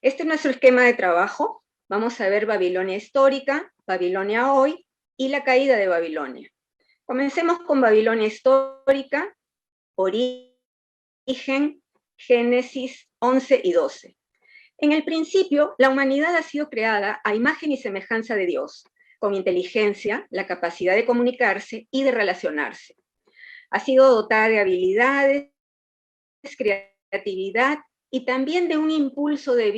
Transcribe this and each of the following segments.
Este es nuestro esquema de trabajo. Vamos a ver Babilonia histórica, Babilonia hoy y la caída de Babilonia. Comencemos con Babilonia histórica, origen, Génesis 11 y 12. En el principio, la humanidad ha sido creada a imagen y semejanza de Dios, con inteligencia, la capacidad de comunicarse y de relacionarse. Ha sido dotada de habilidades, creatividad y también de un impulso de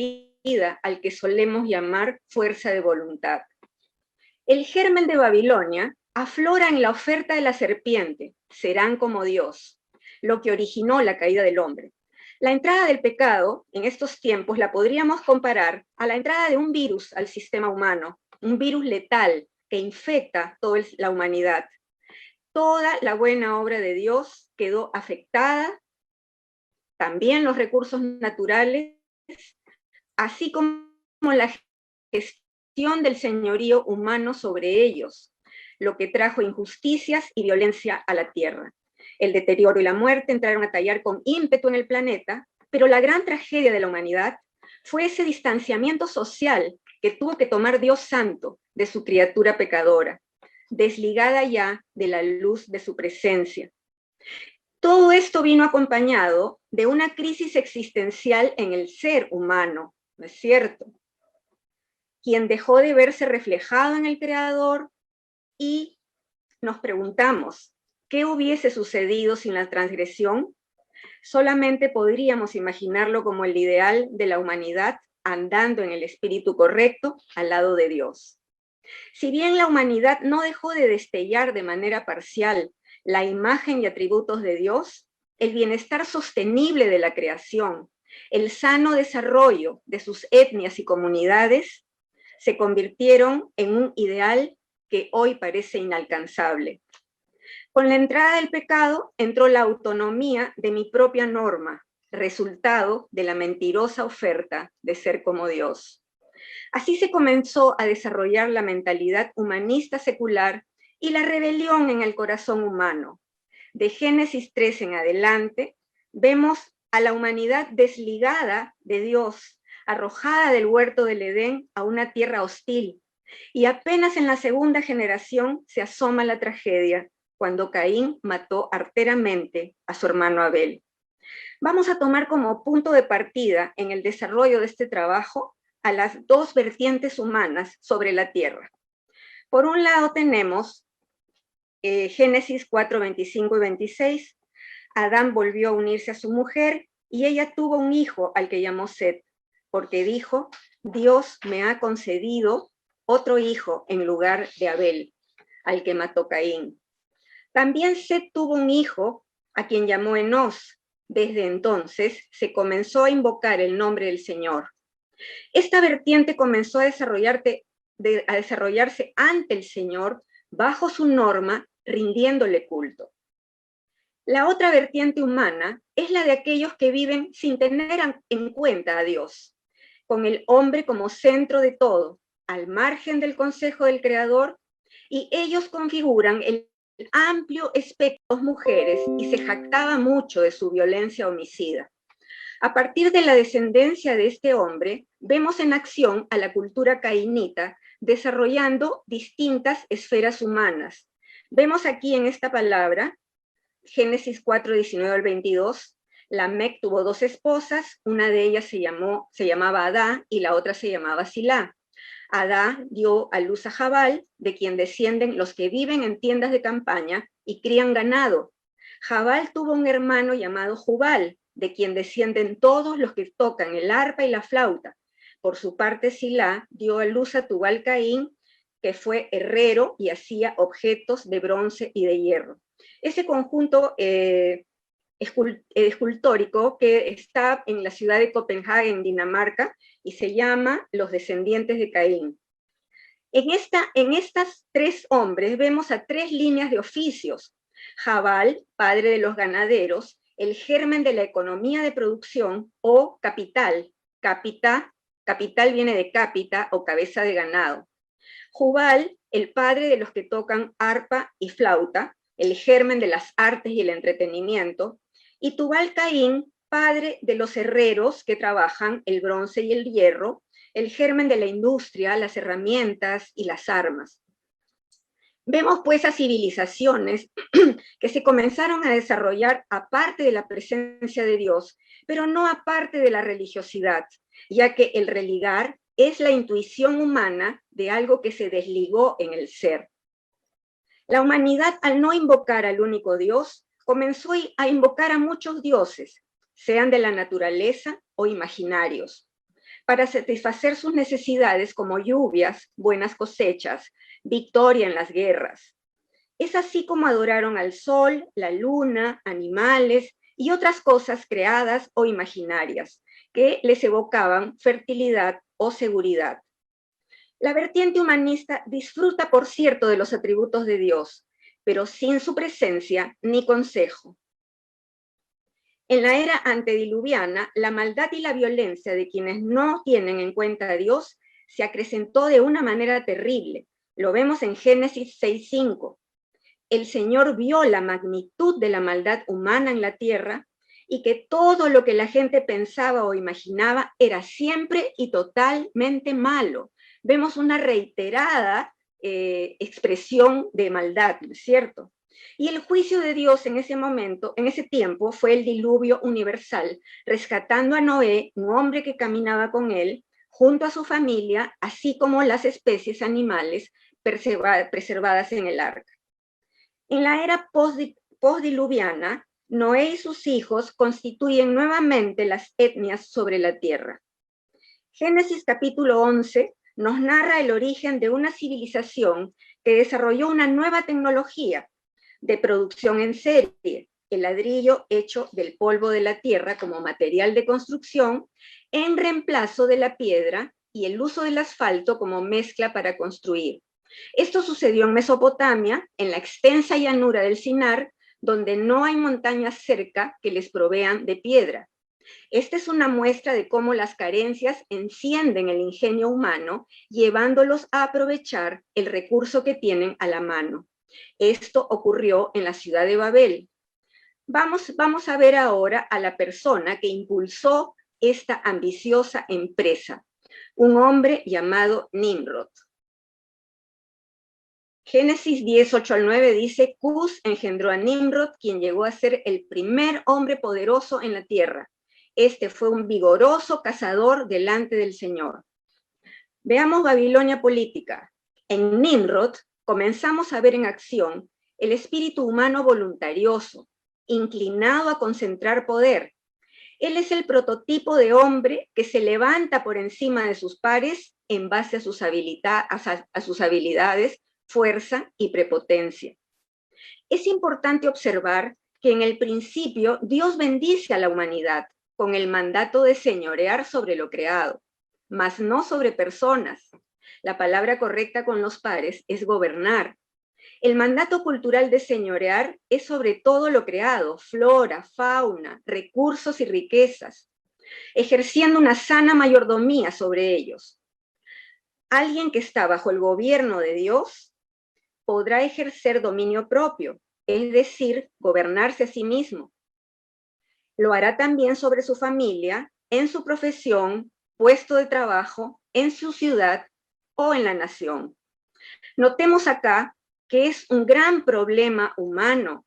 vida al que solemos llamar fuerza de voluntad. El germen de Babilonia aflora en la oferta de la serpiente, serán como Dios, lo que originó la caída del hombre. La entrada del pecado en estos tiempos la podríamos comparar a la entrada de un virus al sistema humano, un virus letal que infecta toda la humanidad. Toda la buena obra de Dios quedó afectada, también los recursos naturales, así como la gestión del señorío humano sobre ellos, lo que trajo injusticias y violencia a la tierra. El deterioro y la muerte entraron a tallar con ímpetu en el planeta, pero la gran tragedia de la humanidad fue ese distanciamiento social que tuvo que tomar Dios Santo de su criatura pecadora, desligada ya de la luz de su presencia. Todo esto vino acompañado de una crisis existencial en el ser humano, ¿no es cierto? Quien dejó de verse reflejado en el Creador y nos preguntamos, ¿qué hubiese sucedido sin la transgresión? Solamente podríamos imaginarlo como el ideal de la humanidad andando en el espíritu correcto al lado de Dios. Si bien la humanidad no dejó de destellar de manera parcial la imagen y atributos de Dios, el bienestar sostenible de la creación, el sano desarrollo de sus etnias y comunidades, se convirtieron en un ideal que hoy parece inalcanzable. Con la entrada del pecado entró la autonomía de mi propia norma, resultado de la mentirosa oferta de ser como Dios. Así se comenzó a desarrollar la mentalidad humanista secular y la rebelión en el corazón humano. De Génesis 3 en adelante, vemos a la humanidad desligada de Dios, arrojada del huerto del Edén a una tierra hostil. Y apenas en la segunda generación se asoma la tragedia, cuando Caín mató arteramente a su hermano Abel. Vamos a tomar como punto de partida en el desarrollo de este trabajo a las dos vertientes humanas sobre la tierra. Por un lado tenemos Génesis 4, 25 y 26. Adán volvió a unirse a su mujer y ella tuvo un hijo al que llamó Set, porque dijo, Dios me ha concedido otro hijo en lugar de Abel, al que mató Caín. También Set tuvo un hijo a quien llamó Enos. Desde entonces se comenzó a invocar el nombre del Señor. Esta vertiente comenzó a desarrollarse ante el Señor bajo su norma, rindiéndole culto. La otra vertiente humana es la de aquellos que viven sin tener en cuenta a Dios, con el hombre como centro de todo, al margen del consejo del Creador, y ellos configuran el amplio espectro de mujeres y se jactaba mucho de su violencia homicida. A partir de la descendencia de este hombre, vemos en acción a la cultura cainita desarrollando distintas esferas humanas. Vemos aquí en esta palabra, Génesis 4, 19 al 22, Lamec tuvo dos esposas, una de ellas se llamaba Adá y la otra se llamaba Silá. Adá dio a luz a Jabal, de quien descienden los que viven en tiendas de campaña y crían ganado. Jabal tuvo un hermano llamado Jubal, de quien descienden todos los que tocan el arpa y la flauta. Por su parte, Silá dio a luz a Tubal Caín, que fue herrero y hacía objetos de bronce y de hierro. Ese conjunto escultórico que está en la ciudad de Copenhague, en Dinamarca, y se llama Los descendientes de Caín. En estas tres hombres vemos a tres líneas de oficios. Jabal, padre de los ganaderos, el germen de la economía de producción, o capital. Capital viene de cápita o cabeza de ganado. Jubal, el padre de los que tocan arpa y flauta, el germen de las artes y el entretenimiento. Y Tubal Caín, padre de los herreros que trabajan el bronce y el hierro, el germen de la industria, las herramientas y las armas. Vemos pues a civilizaciones que se comenzaron a desarrollar aparte de la presencia de Dios, pero no aparte de la religiosidad, ya que el religar es la intuición humana de algo que se desligó en el ser. La humanidad, al no invocar al único Dios, comenzó a invocar a muchos dioses, sean de la naturaleza o imaginarios, para satisfacer sus necesidades como lluvias, buenas cosechas, victoria en las guerras. Es así como adoraron al sol, la luna, animales y otras cosas creadas o imaginarias que les evocaban fertilidad o seguridad. La vertiente humanista disfruta, por cierto, de los atributos de Dios, pero sin su presencia ni consejo. En la era antediluviana, la maldad y la violencia de quienes no tienen en cuenta a Dios se acrecentó de una manera terrible. Lo vemos en Génesis 6:5. El Señor vio la magnitud de la maldad humana en la tierra y que todo lo que la gente pensaba o imaginaba era siempre y totalmente malo. Vemos una reiterada expresión de maldad, ¿no es cierto? Y el juicio de Dios en ese momento, en ese tiempo, fue el diluvio universal, rescatando a Noé, un hombre que caminaba con él, junto a su familia, así como las especies animales preservadas en el arca. En la era postdiluviana, Noé y sus hijos constituyen nuevamente las etnias sobre la tierra. Génesis capítulo 11 nos narra el origen de una civilización que desarrolló una nueva tecnología de producción en serie, el ladrillo hecho del polvo de la tierra como material de construcción, en reemplazo de la piedra y el uso del asfalto como mezcla para construir. Esto sucedió en Mesopotamia, en la extensa llanura del Sinar, donde no hay montañas cerca que les provean de piedra. Esta es una muestra de cómo las carencias encienden el ingenio humano, llevándolos a aprovechar el recurso que tienen a la mano. Esto ocurrió en la ciudad de Babel. Vamos a ver ahora a la persona que impulsó esta ambiciosa empresa, un hombre llamado Nimrod. Génesis 10, 8 al 9 dice, Cus engendró a Nimrod, quien llegó a ser el primer hombre poderoso en la tierra. Este fue un vigoroso cazador delante del Señor. Veamos Babilonia política. En Nimrod comenzamos a ver en acción el espíritu humano voluntarioso, inclinado a concentrar poder. Él es el prototipo de hombre que se levanta por encima de sus pares en base a sus habilidades, fuerza y prepotencia. Es importante observar que en el principio Dios bendice a la humanidad con el mandato de señorear sobre lo creado, mas no sobre personas. La palabra correcta con los pares es gobernar. El mandato cultural de señorear es sobre todo lo creado, flora, fauna, recursos y riquezas, ejerciendo una sana mayordomía sobre ellos. Alguien que está bajo el gobierno de Dios podrá ejercer dominio propio, es decir, gobernarse a sí mismo. Lo hará también sobre su familia, en su profesión, puesto de trabajo, en su ciudad o en la nación. Notemos acá que es un gran problema humano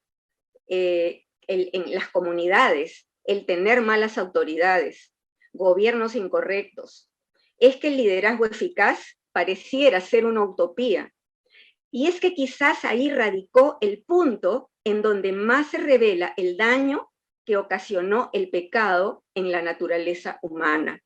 en las comunidades el tener malas autoridades, gobiernos incorrectos. Es que el liderazgo eficaz pareciera ser una utopía. Y es que quizás ahí radicó el punto en donde más se revela el daño que ocasionó el pecado en la naturaleza humana.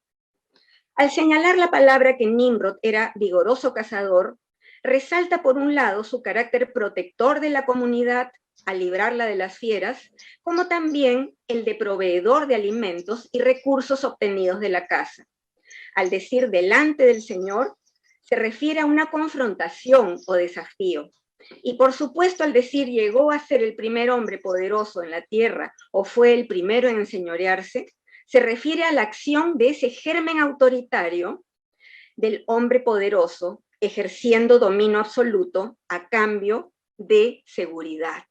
Al señalar la palabra que Nimrod era vigoroso cazador, resalta por un lado su carácter protector de la comunidad al librarla de las fieras, como también el de proveedor de alimentos y recursos obtenidos de la caza. Al decir delante del Señor, se refiere a una confrontación o desafío. Y por supuesto, al decir llegó a ser el primer hombre poderoso en la tierra o fue el primero en enseñorearse, se refiere a la acción de ese germen autoritario del hombre poderoso ejerciendo dominio absoluto a cambio de seguridad.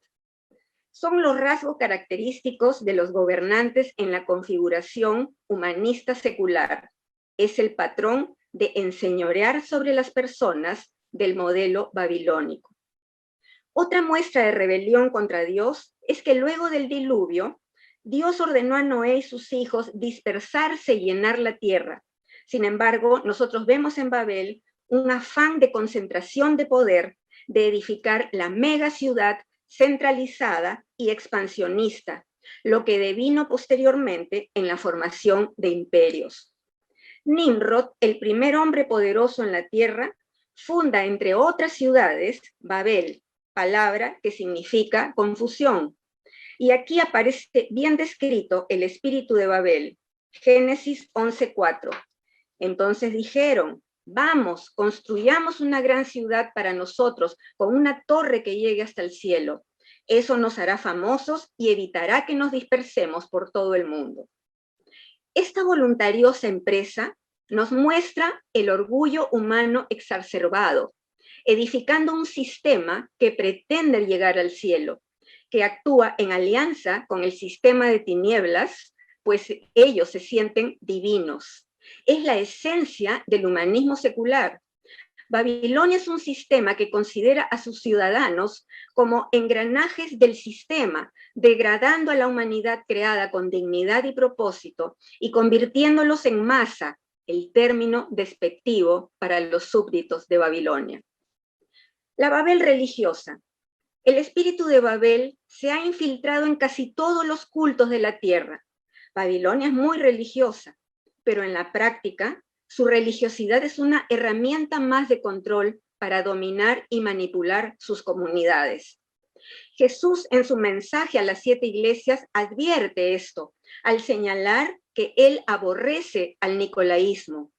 son los rasgos característicos de los gobernantes en la configuración humanista secular. Es el patrón de enseñorear sobre las personas del modelo babilónico. Otra muestra de rebelión contra Dios es que luego del diluvio, Dios ordenó a Noé y sus hijos dispersarse y llenar la tierra. Sin embargo, nosotros vemos en Babel un afán de concentración de poder, de edificar la mega ciudad centralizada y expansionista, lo que devino posteriormente en la formación de imperios. Nimrod, el primer hombre poderoso en la tierra, funda, entre otras ciudades, Babel, palabra que significa confusión. Y aquí aparece bien descrito el espíritu de Babel. Génesis 11:4. Entonces dijeron: vamos, construyamos una gran ciudad para nosotros, con una torre que llegue hasta el cielo. Eso nos hará famosos y evitará que nos dispersemos por todo el mundo. Esta voluntariosa empresa nos muestra el orgullo humano exacerbado, edificando un sistema que pretende llegar al cielo, que actúa en alianza con el sistema de tinieblas, pues ellos se sienten divinos. Es la esencia del humanismo secular. Babilonia es un sistema que considera a sus ciudadanos como engranajes del sistema, degradando a la humanidad creada con dignidad y propósito y convirtiéndolos en masa, el término despectivo para los súbditos de Babilonia. La Babel religiosa. El espíritu de Babel se ha infiltrado en casi todos los cultos de la tierra. Babilonia es muy religiosa, pero en la práctica, su religiosidad es una herramienta más de control para dominar y manipular sus comunidades. Jesús, en su mensaje a las 7 iglesias, advierte esto, al señalar que él aborrece al nicolaísmo.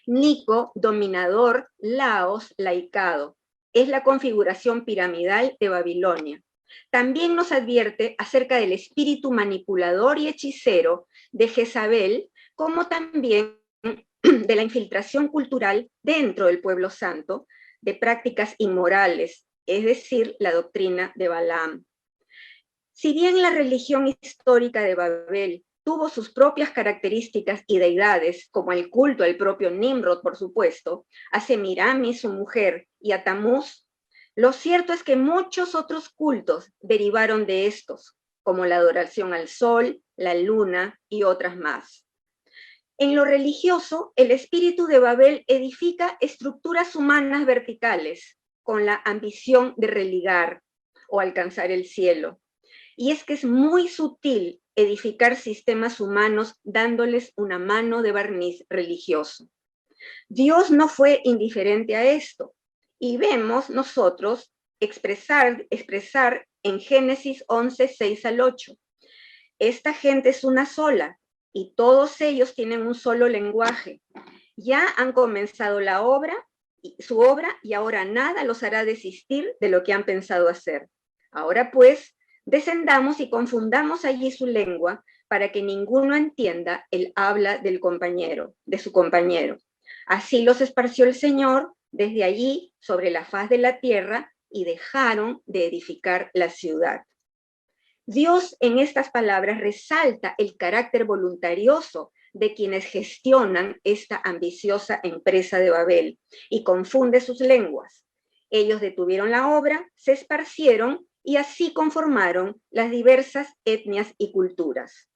Nico, dominador, laos, laicado. Es la configuración piramidal de Babilonia. También nos advierte acerca del espíritu manipulador y hechicero de Jezabel, como también de la infiltración cultural dentro del pueblo santo, de prácticas inmorales, es decir, la doctrina de Balaam. Si bien la religión histórica de Babel tuvo sus propias características y deidades, como el culto al propio Nimrod, por supuesto, a Semiramis, su mujer, y a Tamuz, lo cierto es que muchos otros cultos derivaron de estos, como la adoración al sol, la luna y otras más. En lo religioso, el espíritu de Babel edifica estructuras humanas verticales con la ambición de religar o alcanzar el cielo. Y es que es muy sutil edificar sistemas humanos dándoles una mano de barniz religioso. Dios no fue indiferente a esto, y vemos nosotros expresar en Génesis 11, 6 al 8. Esta gente es una sola, y todos ellos tienen un solo lenguaje. Ya han comenzado su obra, y ahora nada los hará desistir de lo que han pensado hacer. Ahora pues, descendamos y confundamos allí su lengua, para que ninguno entienda el habla de su compañero. Así los esparció el Señor desde allí sobre la faz de la tierra, y dejaron de edificar la ciudad. Dios en estas palabras resalta el carácter voluntarioso de quienes gestionan esta ambiciosa empresa de Babel y confunde sus lenguas. Ellos detuvieron la obra, se esparcieron y así conformaron las diversas etnias y culturas.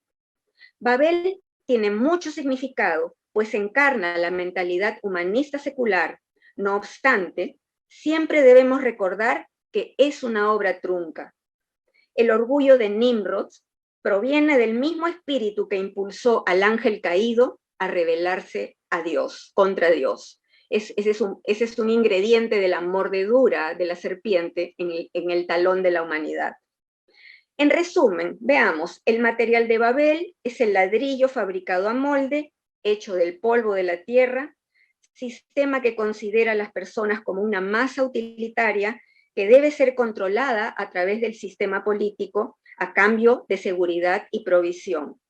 Babel tiene mucho significado, pues encarna la mentalidad humanista secular. No obstante, siempre debemos recordar que es una obra trunca. El orgullo de Nimrod proviene del mismo espíritu que impulsó al ángel caído a rebelarse a Dios, contra Dios. Ese es un ingrediente de la mordedura de la serpiente en el talón de la humanidad. En resumen, veamos, el material de Babel es el ladrillo fabricado a molde, hecho del polvo de la tierra, sistema que considera a las personas como una masa utilitaria que debe ser controlada a través del sistema político a cambio de seguridad y provisión.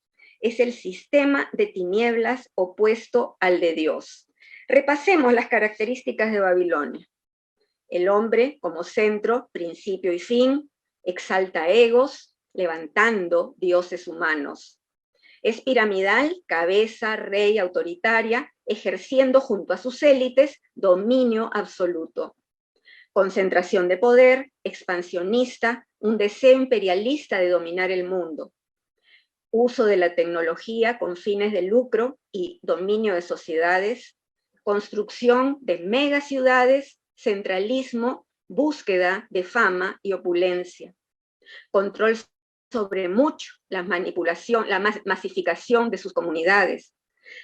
Es el sistema de tinieblas opuesto al de Dios. Repasemos las características de Babilonia. El hombre como centro, principio y fin, exalta egos, levantando dioses humanos. Es piramidal, cabeza, rey, autoritaria, ejerciendo junto a sus élites dominio absoluto. Concentración de poder, expansionista, un deseo imperialista de dominar el mundo. Uso de la tecnología con fines de lucro y dominio de sociedades. Construcción de megaciudades, centralismo, búsqueda de fama y opulencia. Control sobre mucho, la manipulación, la masificación de sus comunidades.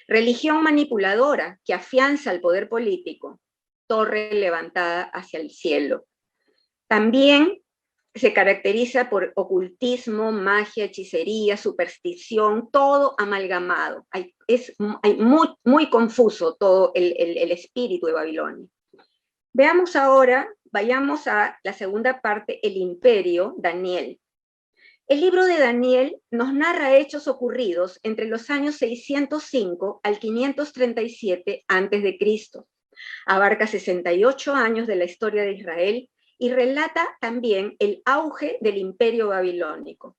Religión manipuladora que afianza el poder político. Torre levantada hacia el cielo. También se caracteriza por ocultismo, magia, hechicería, superstición, todo amalgamado. Es muy confuso todo el espíritu de Babilonia. Veamos ahora, vayamos a la segunda parte, el imperio, Daniel. El libro de Daniel nos narra hechos ocurridos entre los años 605 al 537 a.C. Abarca 68 años de la historia de Israel y relata también el auge del imperio babilónico.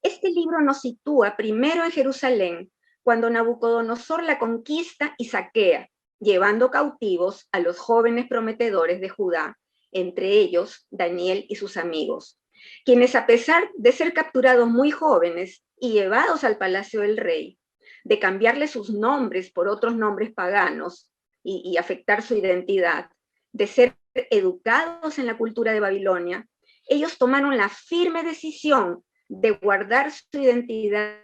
Este libro nos sitúa primero en Jerusalén, cuando Nabucodonosor la conquista y saquea, llevando cautivos a los jóvenes prometedores de Judá, entre ellos Daniel y sus amigos, quienes a pesar de ser capturados muy jóvenes y llevados al palacio del rey, de cambiarle sus nombres por otros nombres paganos y afectar su identidad, de ser educados en la cultura de Babilonia, ellos tomaron la firme decisión de guardar su identidad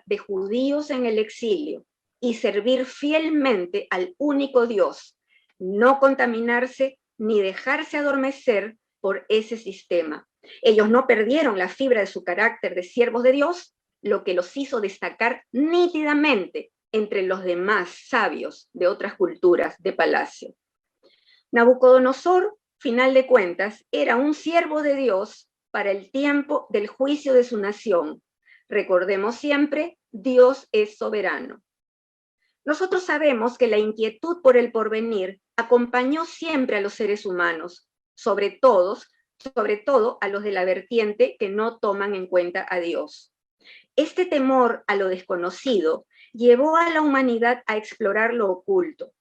de judíos en el exilio y servir fielmente al único Dios, no contaminarse ni dejarse adormecer por ese sistema. Ellos no perdieron la fibra de su carácter de siervos de Dios, lo que los hizo destacar nítidamente entre los demás sabios de otras culturas de palacio. Nabucodonosor, final de cuentas, era un siervo de Dios para el tiempo del juicio de su nación. Recordemos siempre, Dios es soberano. Nosotros sabemos que la inquietud por el porvenir acompañó siempre a los seres humanos, sobre todo a los de la vertiente que no toman en cuenta a Dios. Este temor a lo desconocido llevó a la humanidad a explorar lo oculto,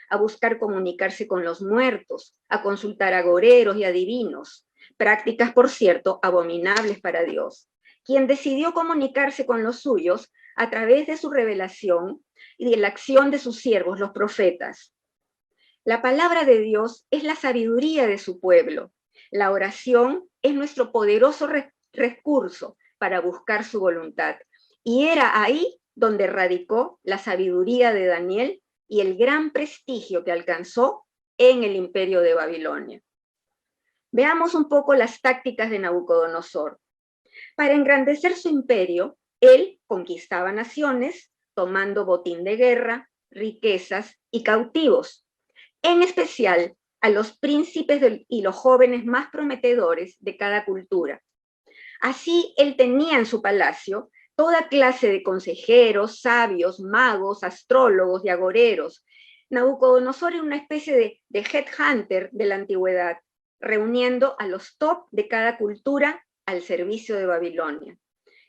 a buscar comunicarse con los muertos, a consultar agoreros y adivinos, prácticas, por cierto, abominables para Dios, quien decidió comunicarse con los suyos a través de su revelación y de la acción de sus siervos, los profetas. La palabra de Dios es la sabiduría de su pueblo. La oración es nuestro poderoso recurso para buscar su voluntad. Y era ahí donde radicó la sabiduría de Daniel y el gran prestigio que alcanzó en el imperio de Babilonia. Veamos un poco las tácticas de Nabucodonosor. Para engrandecer su imperio, él conquistaba naciones, tomando botín de guerra, riquezas y cautivos, en especial a los príncipes y los jóvenes más prometedores de cada cultura. Así él tenía en su palacio toda clase de consejeros, sabios, magos, astrólogos y agoreros. Nabucodonosor era una especie de headhunter de la antigüedad, reuniendo a los top de cada cultura al servicio de Babilonia.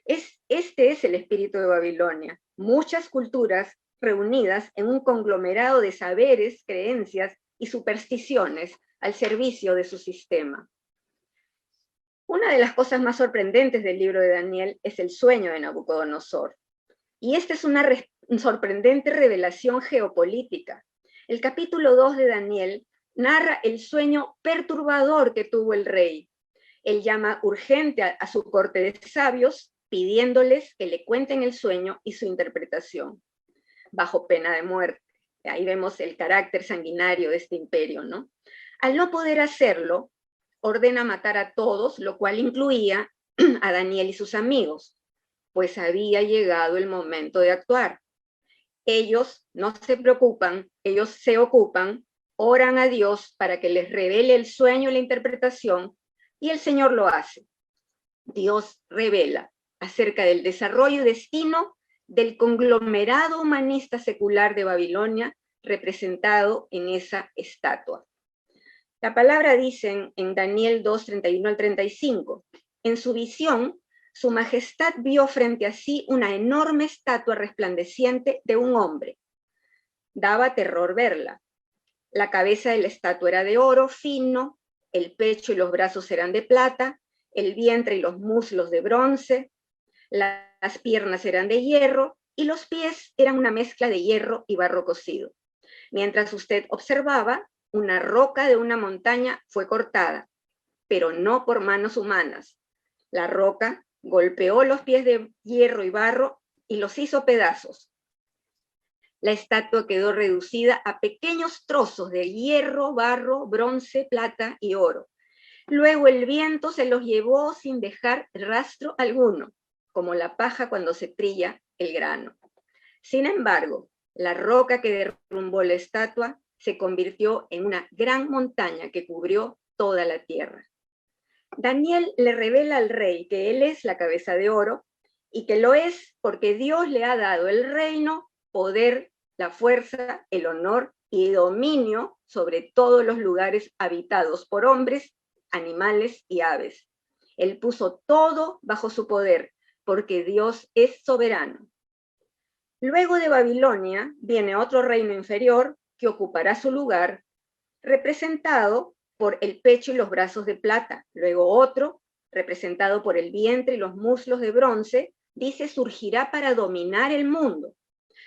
Este es el espíritu de Babilonia, muchas culturas reunidas en un conglomerado de saberes, creencias y supersticiones al servicio de su sistema. Una de las cosas más sorprendentes del libro de Daniel es el sueño de Nabucodonosor. Y esta es una sorprendente revelación geopolítica. El capítulo 2 de Daniel narra el sueño perturbador que tuvo el rey. Él llama urgente a su corte de sabios, pidiéndoles que le cuenten el sueño y su interpretación, bajo pena de muerte. Ahí vemos el carácter sanguinario de este imperio, ¿no? Al no poder hacerlo, ordena matar a todos, lo cual incluía a Daniel y sus amigos, pues había llegado el momento de actuar. Ellos no se preocupan, ellos se ocupan, oran a Dios para que les revele el sueño y la interpretación, y el Señor lo hace. Dios revela acerca del desarrollo y destino del conglomerado humanista secular de Babilonia representado en esa estatua. La palabra dice en Daniel 2, 31 al 35, en su visión, su majestad vio frente a sí una enorme estatua resplandeciente de un hombre. Daba terror verla. La cabeza de la estatua era de oro fino, el pecho y los brazos eran de plata, el vientre y los muslos de bronce, las piernas eran de hierro y los pies eran una mezcla de hierro y barro cocido. Mientras usted observaba, una roca de una montaña fue cortada, pero no por manos humanas. La roca golpeó los pies de hierro y barro y los hizo pedazos. La estatua quedó reducida a pequeños trozos de hierro, barro, bronce, plata y oro. Luego el viento se los llevó sin dejar rastro alguno, como la paja cuando se trilla el grano. Sin embargo, la roca que derrumbó la estatua se convirtió en una gran montaña que cubrió toda la tierra. Daniel le revela al rey que él es la cabeza de oro y que lo es porque Dios le ha dado el reino, poder, la fuerza, el honor y dominio sobre todos los lugares habitados por hombres, animales y aves. Él puso todo bajo su poder porque Dios es soberano. Luego de Babilonia viene otro reino inferior que ocupará su lugar, representado por el pecho y los brazos de plata. Luego otro, representado por el vientre y los muslos de bronce, dice surgirá para dominar el mundo.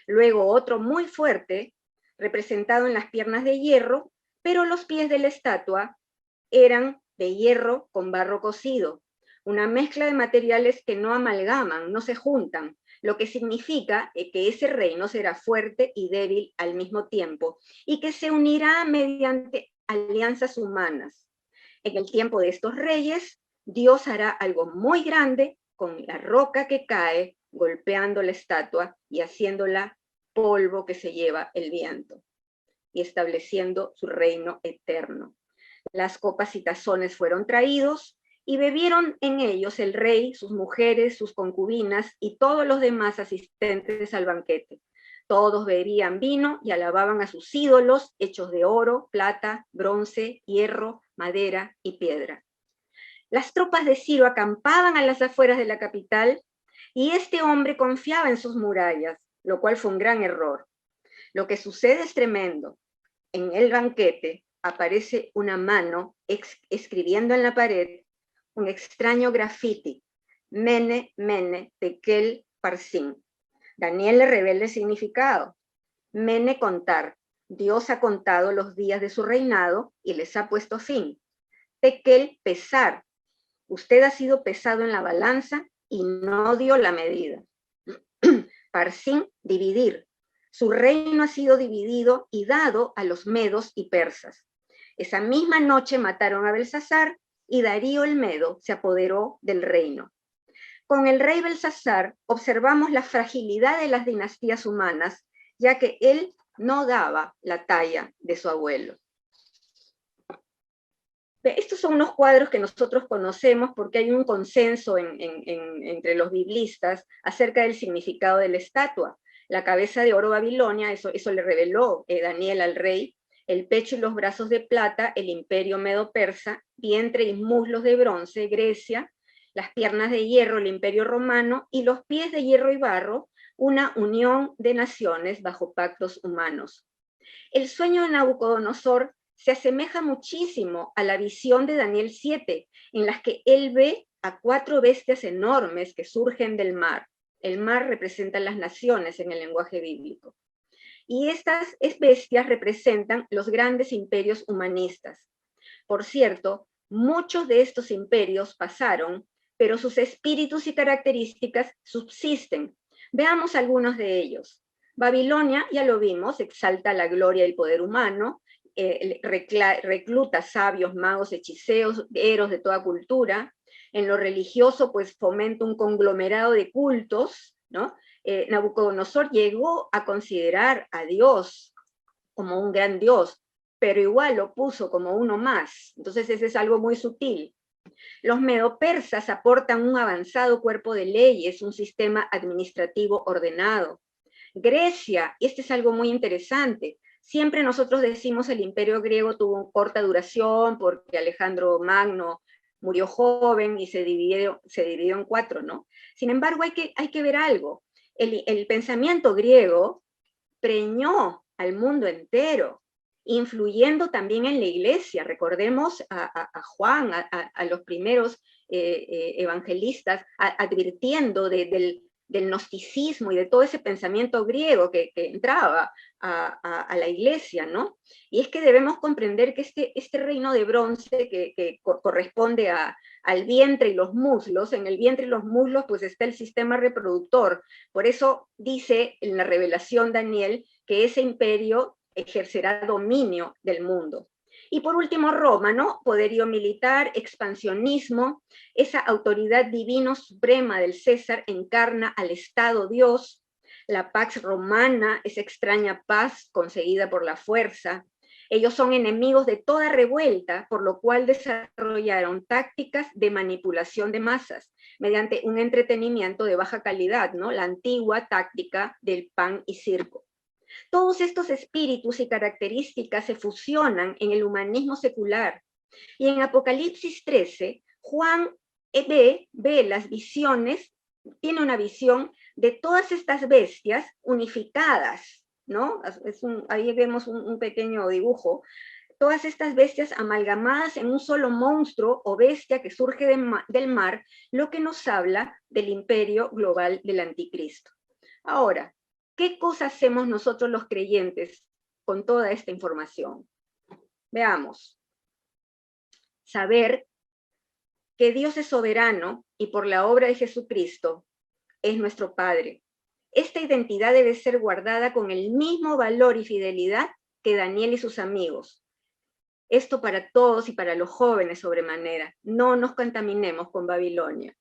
Luego otro muy fuerte, representado en las piernas de hierro, pero los pies de la estatua eran de hierro con barro cocido, una mezcla de materiales que no amalgaman, no se juntan, lo que significa que ese reino será fuerte y débil al mismo tiempo, y que se unirá mediante alianzas humanas. En el tiempo de estos reyes, Dios hará algo muy grande con la roca que cae, golpeando la estatua y haciéndola polvo que se lleva el viento, y estableciendo su reino eterno. Las copas y tazones fueron traídos, y bebieron en ellos el rey, sus mujeres, sus concubinas y todos los demás asistentes al banquete. Todos bebían vino y alababan a sus ídolos hechos de oro, plata, bronce, hierro, madera y piedra. Las tropas de Ciro acampaban a las afueras de la capital y este hombre confiaba en sus murallas, lo cual fue un gran error. Lo que sucede es tremendo. En el banquete aparece una mano escribiendo en la pared un extraño grafiti, Mene, Mene, Tekel, Parsin. Daniel le revela el significado. Mene, contar. Dios ha contado los días de su reinado y les ha puesto fin. Tekel, pesar. Usted ha sido pesado en la balanza y no dio la medida. Parsin, dividir. Su reino ha sido dividido y dado a los medos y persas. Esa misma noche mataron a Belsasar y Darío el Medo se apoderó del reino. Con el rey Belsasar observamos la fragilidad de las dinastías humanas, ya que él no daba la talla de su abuelo. Estos son unos cuadros que nosotros conocemos porque hay un consenso entre los biblistas acerca del significado de la estatua. La cabeza de oro Babilonia, eso le reveló Daniel al rey, el pecho y los brazos de plata, el imperio medo-persa, vientre y muslos de bronce, Grecia, las piernas de hierro, el imperio romano, y los pies de hierro y barro, una unión de naciones bajo pactos humanos. El sueño de Nabucodonosor se asemeja muchísimo a la visión de Daniel 7, en las que él ve a 4 bestias enormes que surgen del mar. El mar representa las naciones en el lenguaje bíblico. Y estas bestias representan los grandes imperios humanistas. Por cierto, muchos de estos imperios pasaron, pero sus espíritus y características subsisten. Veamos algunos de ellos. Babilonia, ya lo vimos, exalta la gloria y el poder humano, recluta sabios, magos, hechiceros de toda cultura. En lo religioso, pues fomenta un conglomerado de cultos, ¿no? Nabucodonosor llegó a considerar a Dios como un gran Dios, pero igual lo puso como uno más. Entonces ese es algo muy sutil. Los medo-persas aportan un avanzado cuerpo de leyes, un sistema administrativo ordenado. Grecia, y este es algo muy interesante, Siempre nosotros decimos el imperio griego tuvo corta duración porque Alejandro Magno murió joven y se dividió en 4, ¿no? Sin embargo, hay que ver algo. El pensamiento griego preñó al mundo entero, influyendo también en la iglesia. Recordemos a Juan, a los primeros evangelistas, advirtiendo del gnosticismo y de todo ese pensamiento griego que entraba a la iglesia, ¿no? Y es que debemos comprender que este reino de bronce que corresponde al vientre y los muslos, en el vientre y los muslos pues está el sistema reproductor. Por eso dice en la revelación Daniel que ese imperio ejercerá dominio del mundo. Y por último, Roma, ¿no? Poderío militar, expansionismo, esa autoridad divino suprema del César encarna al Estado Dios, la Pax Romana, esa extraña paz conseguida por la fuerza. Ellos son enemigos de toda revuelta, por lo cual desarrollaron tácticas de manipulación de masas mediante un entretenimiento de baja calidad, ¿no? La antigua táctica del pan y circo. Todos estos espíritus y características se fusionan en el humanismo secular. Y en Apocalipsis 13, Juan ve las visiones, tiene una visión de todas estas bestias unificadas, ¿no? Ahí vemos un pequeño dibujo. Todas estas bestias amalgamadas en un solo monstruo o bestia que surge del mar, lo que nos habla del imperio global del anticristo. Ahora, ¿qué cosa hacemos nosotros los creyentes con toda esta información? Veamos. Saber que Dios es soberano y por la obra de Jesucristo es nuestro Padre. Esta identidad debe ser guardada con el mismo valor y fidelidad que Daniel y sus amigos. Esto para todos y para los jóvenes sobremanera. No nos contaminemos con Babilonia.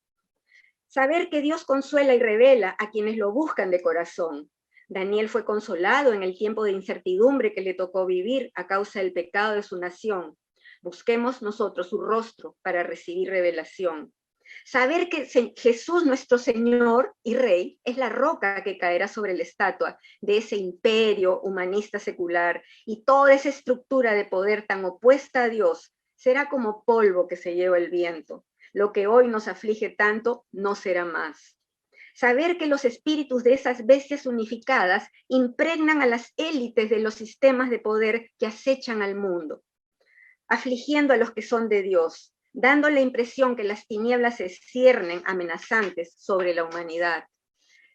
Saber que Dios consuela y revela a quienes lo buscan de corazón. Daniel fue consolado en el tiempo de incertidumbre que le tocó vivir a causa del pecado de su nación. Busquemos nosotros su rostro para recibir revelación. Saber que Jesús, nuestro Señor y Rey, es la roca que caerá sobre la estatua de ese imperio humanista secular, y toda esa estructura de poder tan opuesta a Dios será como polvo que se lleva el viento. Lo que hoy nos aflige tanto no será más. Saber que los espíritus de esas bestias unificadas impregnan a las élites de los sistemas de poder que acechan al mundo, afligiendo a los que son de Dios, dando la impresión que las tinieblas se ciernen amenazantes sobre la humanidad.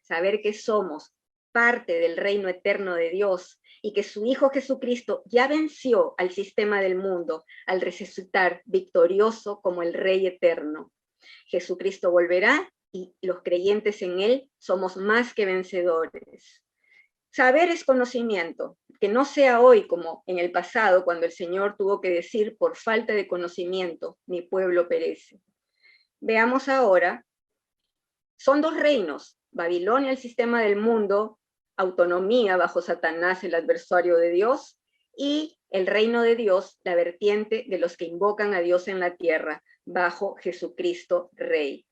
Saber que somos parte del reino eterno de Dios y que su Hijo Jesucristo ya venció al sistema del mundo al resucitar victorioso como el Rey eterno. Jesucristo volverá y los creyentes en él somos más que vencedores. Saber es conocimiento, que no sea hoy como en el pasado, cuando el Señor tuvo que decir, por falta de conocimiento, mi pueblo perece. Veamos ahora, son 2 reinos, Babilonia, el sistema del mundo, autonomía bajo Satanás, el adversario de Dios, y el reino de Dios, la vertiente de los que invocan a Dios en la tierra, bajo Jesucristo Rey.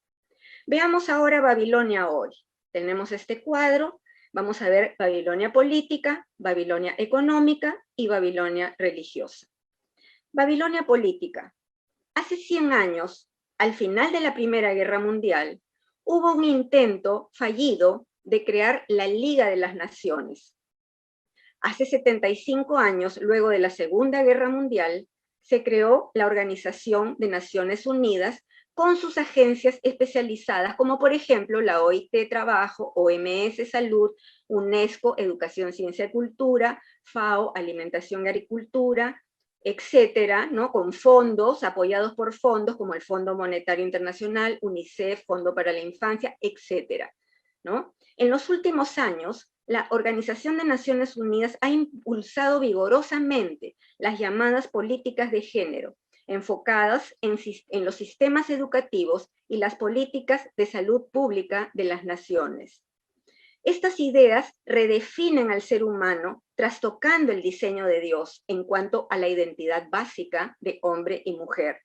Veamos ahora Babilonia hoy. Tenemos este cuadro, vamos a ver Babilonia política, Babilonia económica y Babilonia religiosa. Babilonia política. Hace 100 años, al final de la Primera Guerra Mundial, hubo un intento fallido de crear la Liga de las Naciones. Hace 75 años, luego de la Segunda Guerra Mundial, se creó la Organización de Naciones Unidas con sus agencias especializadas, como por ejemplo la OIT Trabajo, OMS Salud, UNESCO Educación, Ciencia y Cultura, FAO Alimentación y Agricultura, etcétera, ¿no? Con fondos, apoyados por fondos como el Fondo Monetario Internacional, UNICEF, Fondo para la Infancia, etcétera, ¿no? En los últimos años, la Organización de Naciones Unidas ha impulsado vigorosamente las llamadas políticas de género, enfocadas en los sistemas educativos y las políticas de salud pública de las naciones. Estas ideas redefinen al ser humano, trastocando el diseño de Dios en cuanto a la identidad básica de hombre y mujer.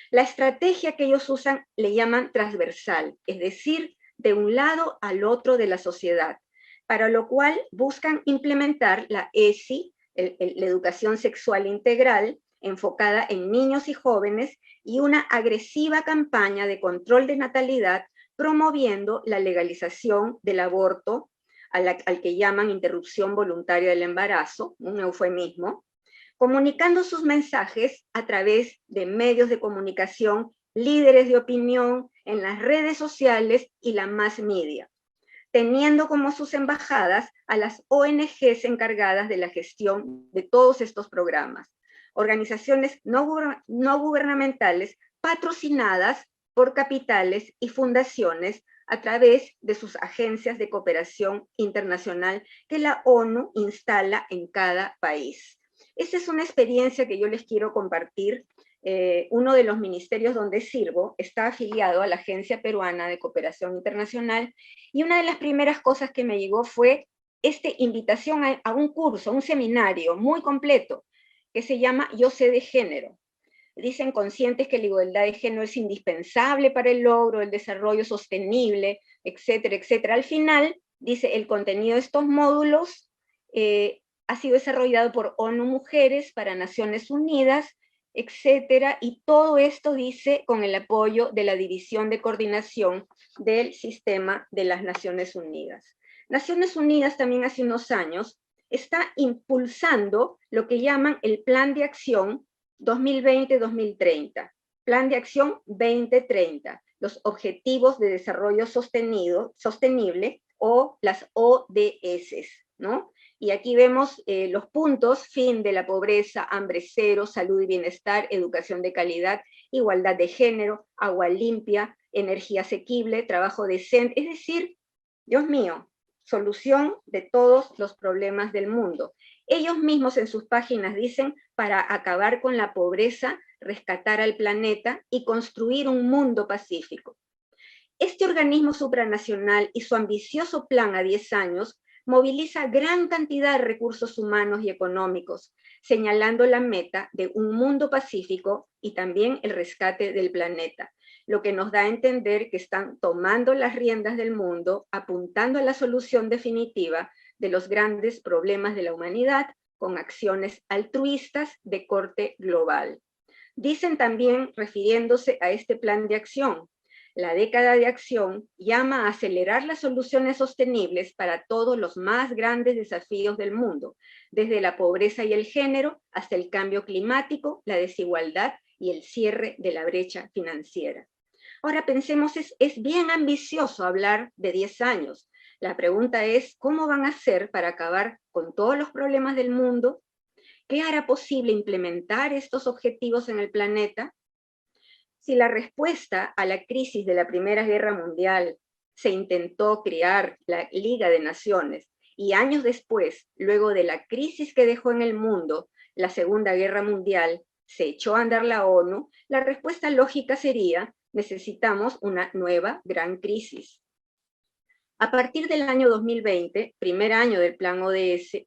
La estrategia que ellos usan le llaman transversal, es decir, de un lado al otro de la sociedad, para lo cual buscan implementar la ESI, la educación sexual integral enfocada en niños y jóvenes y una agresiva campaña de control de natalidad promoviendo la legalización del aborto, al que llaman interrupción voluntaria del embarazo, un eufemismo, comunicando sus mensajes a través de medios de comunicación, líderes de opinión, en las redes sociales y la mass media, teniendo como sus embajadas a las ONGs encargadas de la gestión de todos estos programas, organizaciones no gubernamentales patrocinadas por capitales y fundaciones a través de sus agencias de cooperación internacional que la ONU instala en cada país. Esa es una experiencia que yo les quiero compartir. Uno de los ministerios donde sirvo está afiliado a la Agencia Peruana de Cooperación Internacional, y una de las primeras cosas que me llegó fue esta invitación a un curso, a un seminario muy completo, que se llama Yo sé de género. Dicen conscientes que la igualdad de género es indispensable para el logro del desarrollo sostenible, etcétera, etcétera. Al final, dice, el contenido de estos módulos ha sido desarrollado por ONU Mujeres para Naciones Unidas, etcétera, y todo esto dice con el apoyo de la División de Coordinación del Sistema de las Naciones Unidas. Naciones Unidas también hace unos años está impulsando lo que llaman el Plan de Acción 2020-2030, Plan de Acción 2030, los Objetivos de Desarrollo Sostenible o las ODS, ¿no? Y aquí vemos los puntos: fin de la pobreza, hambre cero, salud y bienestar, educación de calidad, igualdad de género, agua limpia, energía asequible, trabajo decente, es decir, Dios mío, solución de todos los problemas del mundo. Ellos mismos en sus páginas dicen, para acabar con la pobreza, rescatar al planeta y construir un mundo pacífico. Este organismo supranacional y su ambicioso plan a 10 años moviliza gran cantidad de recursos humanos y económicos, señalando la meta de un mundo pacífico y también el rescate del planeta, lo que nos da a entender que están tomando las riendas del mundo, apuntando a la solución definitiva de los grandes problemas de la humanidad con acciones altruistas de corte global. Dicen también, refiriéndose a este plan de acción, la década de acción llama a acelerar las soluciones sostenibles para todos los más grandes desafíos del mundo, desde la pobreza y el género hasta el cambio climático, la desigualdad y el cierre de la brecha financiera. Ahora pensemos, es bien ambicioso hablar de 10 años. La pregunta es, ¿cómo van a hacer para acabar con todos los problemas del mundo? ¿Qué hará posible implementar estos objetivos en el planeta? Si la respuesta a la crisis de la Primera Guerra Mundial se intentó crear la Liga de Naciones, y años después, luego de la crisis que dejó en el mundo la Segunda Guerra Mundial, se echó a andar la ONU, la respuesta lógica sería: necesitamos una nueva gran crisis. A partir del año 2020, primer año del plan ODS,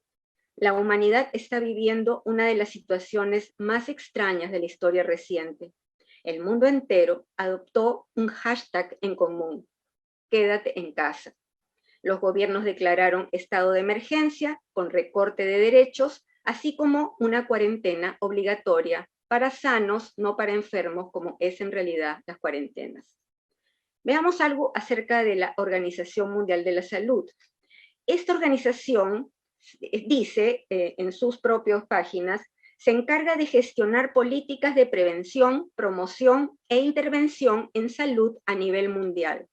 la humanidad está viviendo una de las situaciones más extrañas de la historia reciente. El mundo entero adoptó un hashtag en común: quédate en casa. Los gobiernos declararon estado de emergencia con recorte de derechos, así como una cuarentena obligatoria para sanos, no para enfermos, como es en realidad las cuarentenas. Veamos algo acerca de la Organización Mundial de la Salud. Esta organización dice en sus propias páginas, se encarga de gestionar políticas de prevención, promoción e intervención en salud a nivel mundial.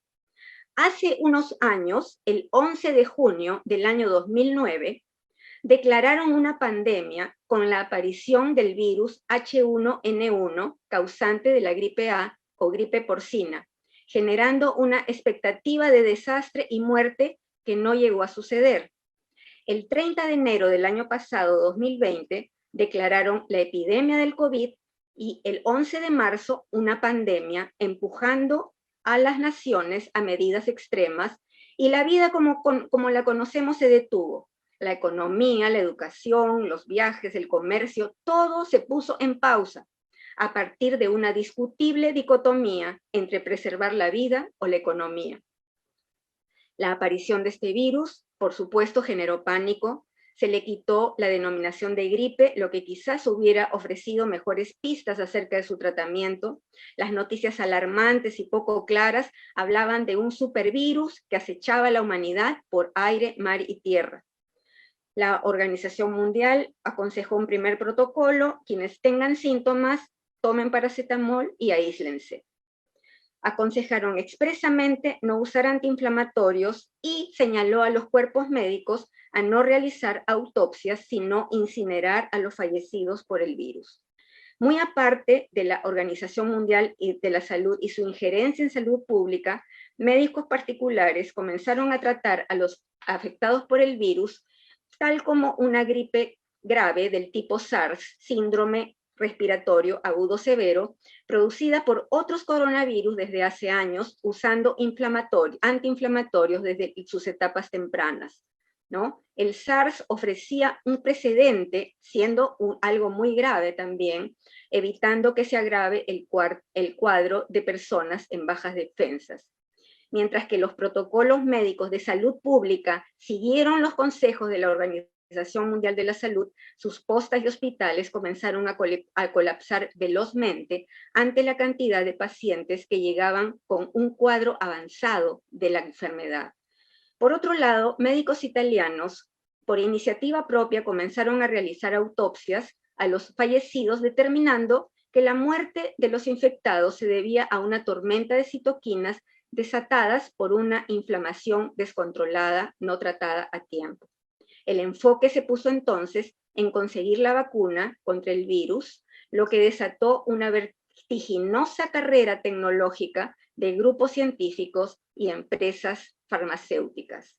Hace unos años, el 11 de junio del año 2009, declararon una pandemia con la aparición del virus H1N1, causante de la gripe A o gripe porcina, generando una expectativa de desastre y muerte que no llegó a suceder. El 30 de enero del año pasado, 2020, declararon la epidemia del COVID, y el 11 de marzo una pandemia, empujando a las naciones a medidas extremas, y la vida como la conocemos se detuvo. La economía, la educación, los viajes, el comercio, todo se puso en pausa, a partir de una discutible dicotomía entre preservar la vida o la economía. La aparición de este virus, por supuesto, generó pánico, se le quitó la denominación de gripe, lo que quizás hubiera ofrecido mejores pistas acerca de su tratamiento. Las noticias alarmantes y poco claras hablaban de un supervirus que acechaba a la humanidad por aire, mar y tierra. La Organización Mundial aconsejó un primer protocolo: quienes tengan síntomas, tomen paracetamol y aíslense. Aconsejaron expresamente no usar antiinflamatorios y señaló a los cuerpos médicos a no realizar autopsias, sino incinerar a los fallecidos por el virus. Muy aparte de la Organización Mundial de la Salud y su injerencia en salud pública, médicos particulares comenzaron a tratar a los afectados por el virus tal como una gripe grave del tipo SARS, síndrome respiratorio agudo severo, producida por otros coronavirus desde hace años, usando antiinflamatorios desde sus etapas tempranas, ¿no? El SARS ofrecía un precedente, siendo algo muy grave también, evitando que se agrave el cuadro de personas en bajas defensas. Mientras que los protocolos médicos de salud pública siguieron los consejos de la Organización Mundial de la Salud, sus postas y hospitales comenzaron a colapsar velozmente ante la cantidad de pacientes que llegaban con un cuadro avanzado de la enfermedad. Por otro lado, médicos italianos, por iniciativa propia, comenzaron a realizar autopsias a los fallecidos, determinando que la muerte de los infectados se debía a una tormenta de citoquinas desatadas por una inflamación descontrolada no tratada a tiempo. El enfoque se puso entonces en conseguir la vacuna contra el virus, lo que desató una vertiginosa carrera tecnológica de grupos científicos y empresas farmacéuticas.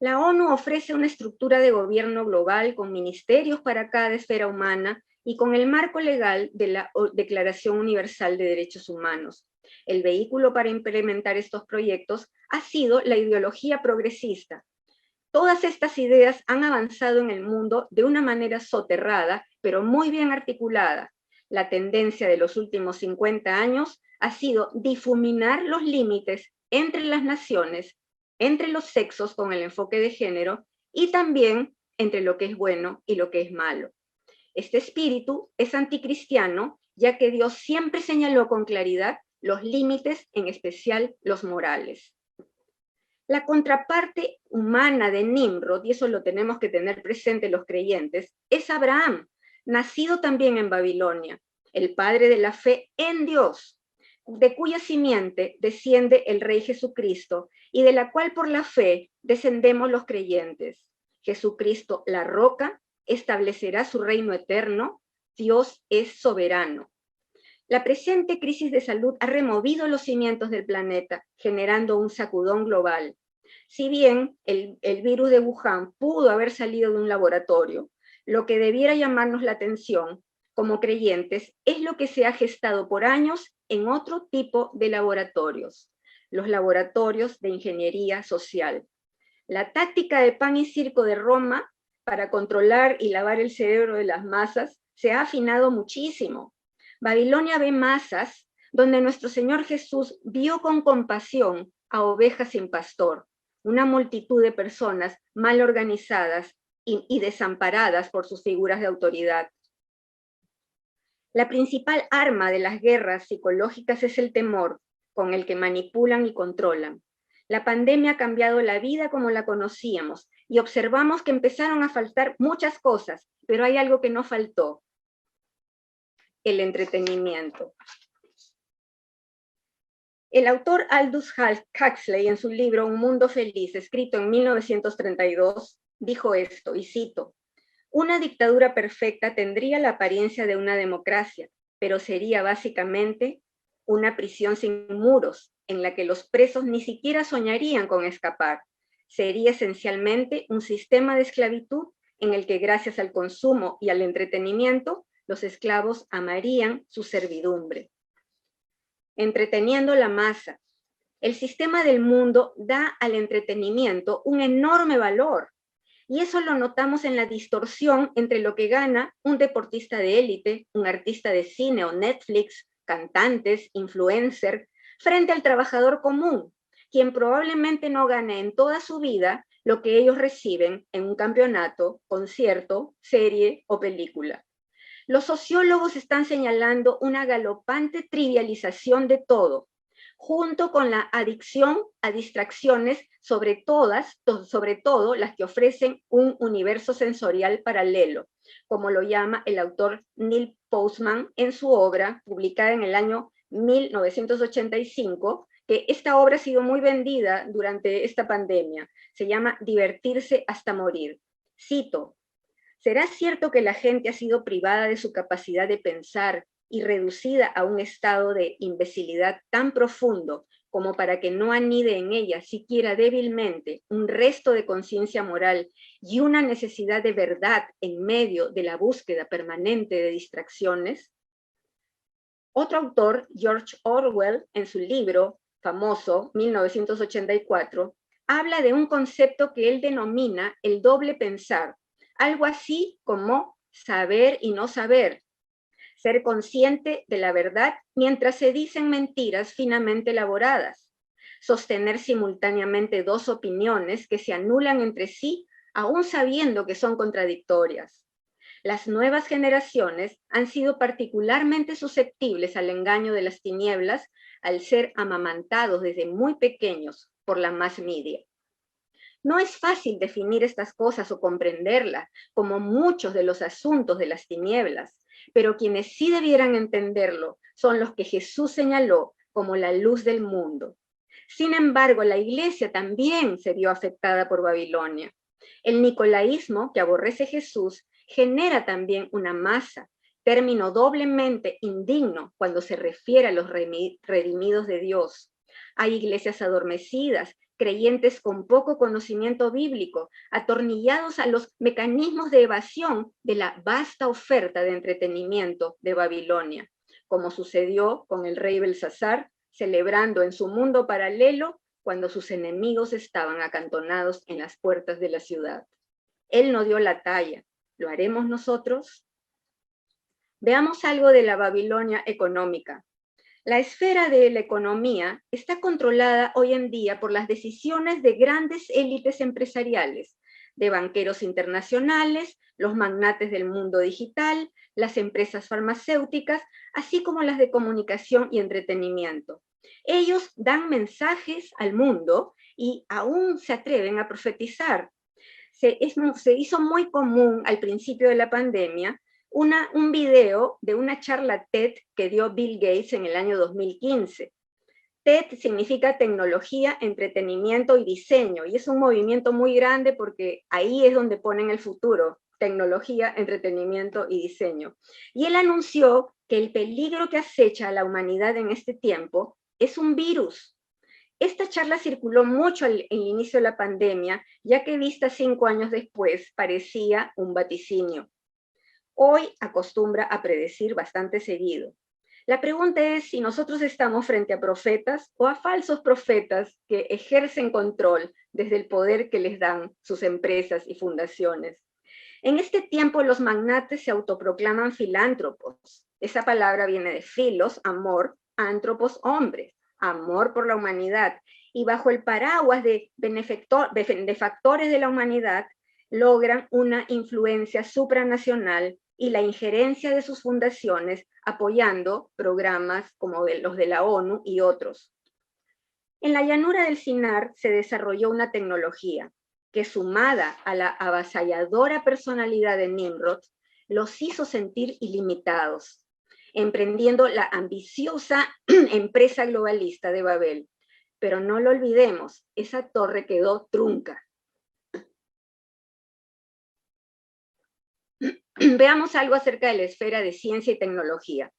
La ONU ofrece una estructura de gobierno global con ministerios para cada esfera humana y con el marco legal de la Declaración Universal de Derechos Humanos. El vehículo para implementar estos proyectos ha sido la ideología progresista. Todas estas ideas han avanzado en el mundo de una manera soterrada, pero muy bien articulada. La tendencia de los últimos 50 años ha sido difuminar los límites entre las naciones, entre los sexos con el enfoque de género y también entre lo que es bueno y lo que es malo. Este espíritu es anticristiano, ya que Dios siempre señaló con claridad los límites, en especial los morales. La contraparte humana de Nimrod, y eso lo tenemos que tener presente los creyentes, es Abraham, nacido también en Babilonia, el padre de la fe en Dios, de cuya simiente desciende el Rey Jesucristo y de la cual por la fe descendemos los creyentes. Jesucristo, la roca, establecerá su reino eterno. Dios es soberano. La presente crisis de salud ha removido los cimientos del planeta, generando un sacudón global. Si bien el virus de Wuhan pudo haber salido de un laboratorio, lo que debiera llamarnos la atención como creyentes es lo que se ha gestado por años en otro tipo de laboratorios, los laboratorios de ingeniería social. La táctica de pan y circo de Roma para controlar y lavar el cerebro de las masas se ha afinado muchísimo. Babilonia ve masas donde nuestro Señor Jesús vio con compasión a ovejas sin pastor, una multitud de personas mal organizadas y desamparadas por sus figuras de autoridad. La principal arma de las guerras psicológicas es el temor, con el que manipulan y controlan. La pandemia ha cambiado la vida como la conocíamos y observamos que empezaron a faltar muchas cosas, pero hay algo que no faltó: el entretenimiento. El autor Aldous Huxley, en su libro Un Mundo Feliz, escrito en 1932, dijo esto, y cito: una dictadura perfecta tendría la apariencia de una democracia, pero sería básicamente una prisión sin muros, en la que los presos ni siquiera soñarían con escapar. Sería esencialmente un sistema de esclavitud en el que, gracias al consumo y al entretenimiento, los esclavos amarían su servidumbre. Entreteniendo la masa. El sistema del mundo da al entretenimiento un enorme valor, y eso lo notamos en la distorsión entre lo que gana un deportista de élite, un artista de cine o Netflix, cantantes, influencer, frente al trabajador común, quien probablemente no gane en toda su vida lo que ellos reciben en un campeonato, concierto, serie o película. Los sociólogos están señalando una galopante trivialización de todo, junto con la adicción a distracciones, sobre todo las que ofrecen un universo sensorial paralelo, como lo llama el autor Neil Postman en su obra, publicada en el año 1985, que esta obra ha sido muy vendida durante esta pandemia. Se llama Divertirse hasta morir. Cito: ¿será cierto que la gente ha sido privada de su capacidad de pensar y reducida a un estado de imbecilidad tan profundo como para que no anide en ella siquiera débilmente un resto de conciencia moral y una necesidad de verdad en medio de la búsqueda permanente de distracciones? Otro autor, George Orwell, en su libro famoso, 1984, habla de un concepto que él denomina el doble pensar, algo así como saber y no saber, ser consciente de la verdad mientras se dicen mentiras finamente elaboradas, sostener simultáneamente dos opiniones que se anulan entre sí, aún sabiendo que son contradictorias. Las nuevas generaciones han sido particularmente susceptibles al engaño de las tinieblas al ser amamantados desde muy pequeños por la mass media. No es fácil definir estas cosas o comprenderlas, como muchos de los asuntos de las tinieblas, pero quienes sí debieran entenderlo son los que Jesús señaló como la luz del mundo. Sin embargo, la Iglesia también se vio afectada por Babilonia. El nicolaísmo, que aborrece Jesús, genera también una masa, término doblemente indigno cuando se refiere a los redimidos de Dios. Hay iglesias adormecidas, creyentes con poco conocimiento bíblico, atornillados a los mecanismos de evasión de la vasta oferta de entretenimiento de Babilonia, como sucedió con el rey Belsasar, celebrando en su mundo paralelo cuando sus enemigos estaban acantonados en las puertas de la ciudad. Él no dio la talla. ¿Lo haremos nosotros? Veamos algo de la Babilonia económica. La esfera de la economía está controlada hoy en día por las decisiones de grandes élites empresariales, de banqueros internacionales, los magnates del mundo digital, las empresas farmacéuticas, así como las de comunicación y entretenimiento. Ellos dan mensajes al mundo y aún se atreven a profetizar. Se hizo muy común al principio de la pandemia un video de una charla TED que dio Bill Gates en el año 2015. TED significa tecnología, entretenimiento y diseño, y es un movimiento muy grande porque ahí es donde ponen el futuro, tecnología, entretenimiento y diseño. Y él anunció que el peligro que acecha a la humanidad en este tiempo es un virus. Esta charla circuló mucho al inicio de la pandemia, ya que vista 5 años después parecía un vaticinio. Hoy acostumbra a predecir bastante seguido. La pregunta es si nosotros estamos frente a profetas o a falsos profetas que ejercen control desde el poder que les dan sus empresas y fundaciones. En este tiempo los magnates se autoproclaman filántropos. Esa palabra viene de filos, amor, antropos, hombres, amor por la humanidad. Y bajo el paraguas de benefactores de la humanidad, logran una influencia supranacional y la injerencia de sus fundaciones apoyando programas como los de la ONU y otros. En la llanura del Sinar se desarrolló una tecnología que, sumada a la avasalladora personalidad de Nimrod, los hizo sentir ilimitados, emprendiendo la ambiciosa empresa globalista de Babel. Pero no lo olvidemos, esa torre quedó trunca. Veamos algo acerca de la esfera de ciencia y tecnología.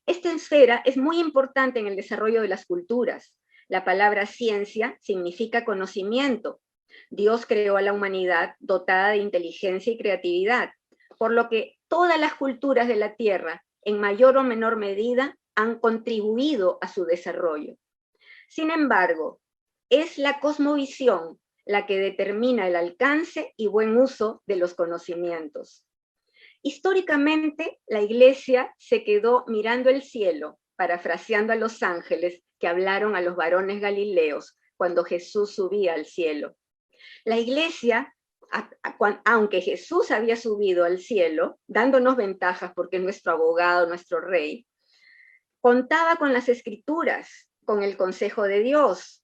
Esta esfera es muy importante en el desarrollo de las culturas. La palabra ciencia significa conocimiento. Dios creó a la humanidad dotada de inteligencia y creatividad, por lo que todas las culturas de la Tierra, en mayor o menor medida, han contribuido a su desarrollo. Sin embargo, es la cosmovisión la que determina el alcance y buen uso de los conocimientos. Históricamente, la Iglesia se quedó mirando el cielo, parafraseando a los ángeles que hablaron a los varones galileos cuando Jesús subía al cielo. La iglesia, aunque Jesús había subido al cielo, dándonos ventajas porque es nuestro abogado, nuestro rey, contaba con las escrituras, con el consejo de Dios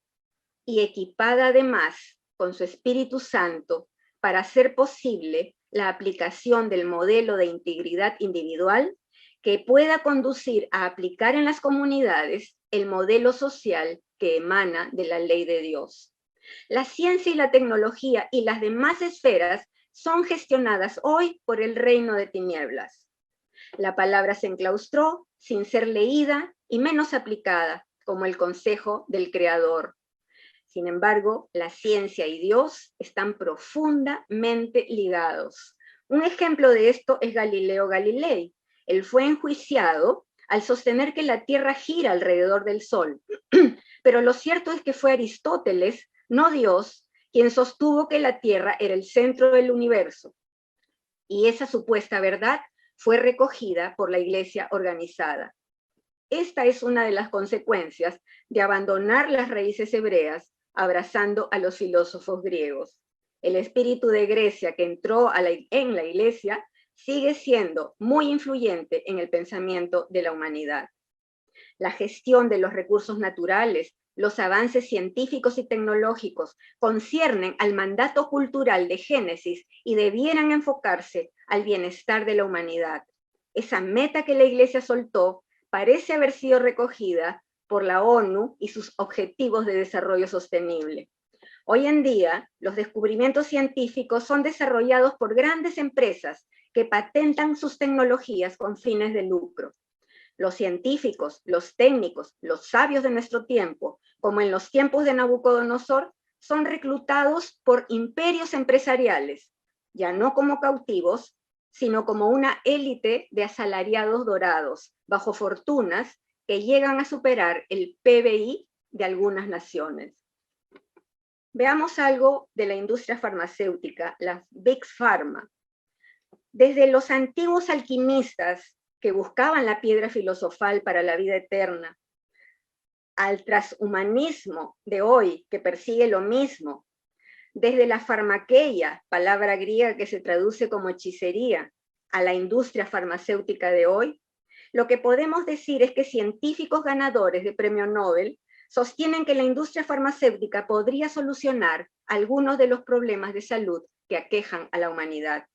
y equipada además con su Espíritu Santo para hacer posible la aplicación del modelo de integridad individual que pueda conducir a aplicar en las comunidades el modelo social que emana de la ley de Dios. La ciencia y la tecnología y las demás esferas son gestionadas hoy por el reino de tinieblas. La palabra se enclaustró sin ser leída y menos aplicada, como el consejo del Creador. Sin embargo, la ciencia y Dios están profundamente ligados. Un ejemplo de esto es Galileo Galilei. Él fue enjuiciado al sostener que la Tierra gira alrededor del Sol. Pero lo cierto es que fue Aristóteles, no Dios, quien sostuvo que la Tierra era el centro del universo. Y esa supuesta verdad fue recogida por la Iglesia organizada. Esta es una de las consecuencias de abandonar las raíces hebreas, abrazando a los filósofos griegos. El espíritu de Grecia que entró en la Iglesia sigue siendo muy influyente en el pensamiento de la humanidad. La gestión de los recursos naturales, los avances científicos y tecnológicos conciernen al mandato cultural de Génesis y debieran enfocarse al bienestar de la humanidad. Esa meta que la Iglesia soltó parece haber sido recogida por la ONU y sus Objetivos de Desarrollo Sostenible. Hoy en día, los descubrimientos científicos son desarrollados por grandes empresas que patentan sus tecnologías con fines de lucro. Los científicos, los técnicos, los sabios de nuestro tiempo, como en los tiempos de Nabucodonosor, son reclutados por imperios empresariales, ya no como cautivos, sino como una élite de asalariados dorados, bajo fortunas que llegan a superar el PBI de algunas naciones. Veamos algo de la industria farmacéutica, la Big Pharma. Desde los antiguos alquimistas que buscaban la piedra filosofal para la vida eterna, al transhumanismo de hoy que persigue lo mismo, desde la farmaqueia, palabra griega que se traduce como hechicería, a la industria farmacéutica de hoy, lo que podemos decir es que científicos ganadores de premio Nobel sostienen que la industria farmacéutica podría solucionar algunos de los problemas de salud que aquejan a la humanidad,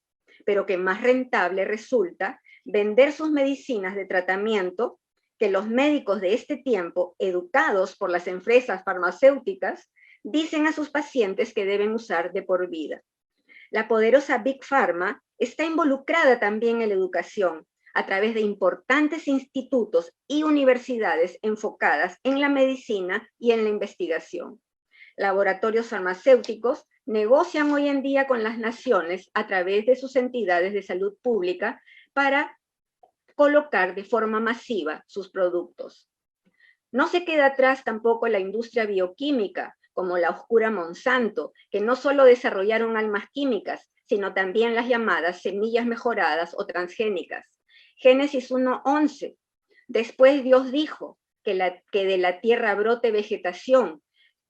pero que más rentable resulta vender sus medicinas de tratamiento que los médicos de este tiempo, educados por las empresas farmacéuticas, dicen a sus pacientes que deben usar de por vida. La poderosa Big Pharma está involucrada también en la educación a través de importantes institutos y universidades enfocadas en la medicina y en la investigación. Laboratorios farmacéuticos negocian hoy en día con las naciones a través de sus entidades de salud pública para colocar de forma masiva sus productos. No se queda atrás tampoco la industria bioquímica, como la oscura Monsanto, que no solo desarrollaron armas químicas, sino también las llamadas semillas mejoradas o transgénicas. Génesis 1:11. Después Dios dijo que de la tierra brote vegetación,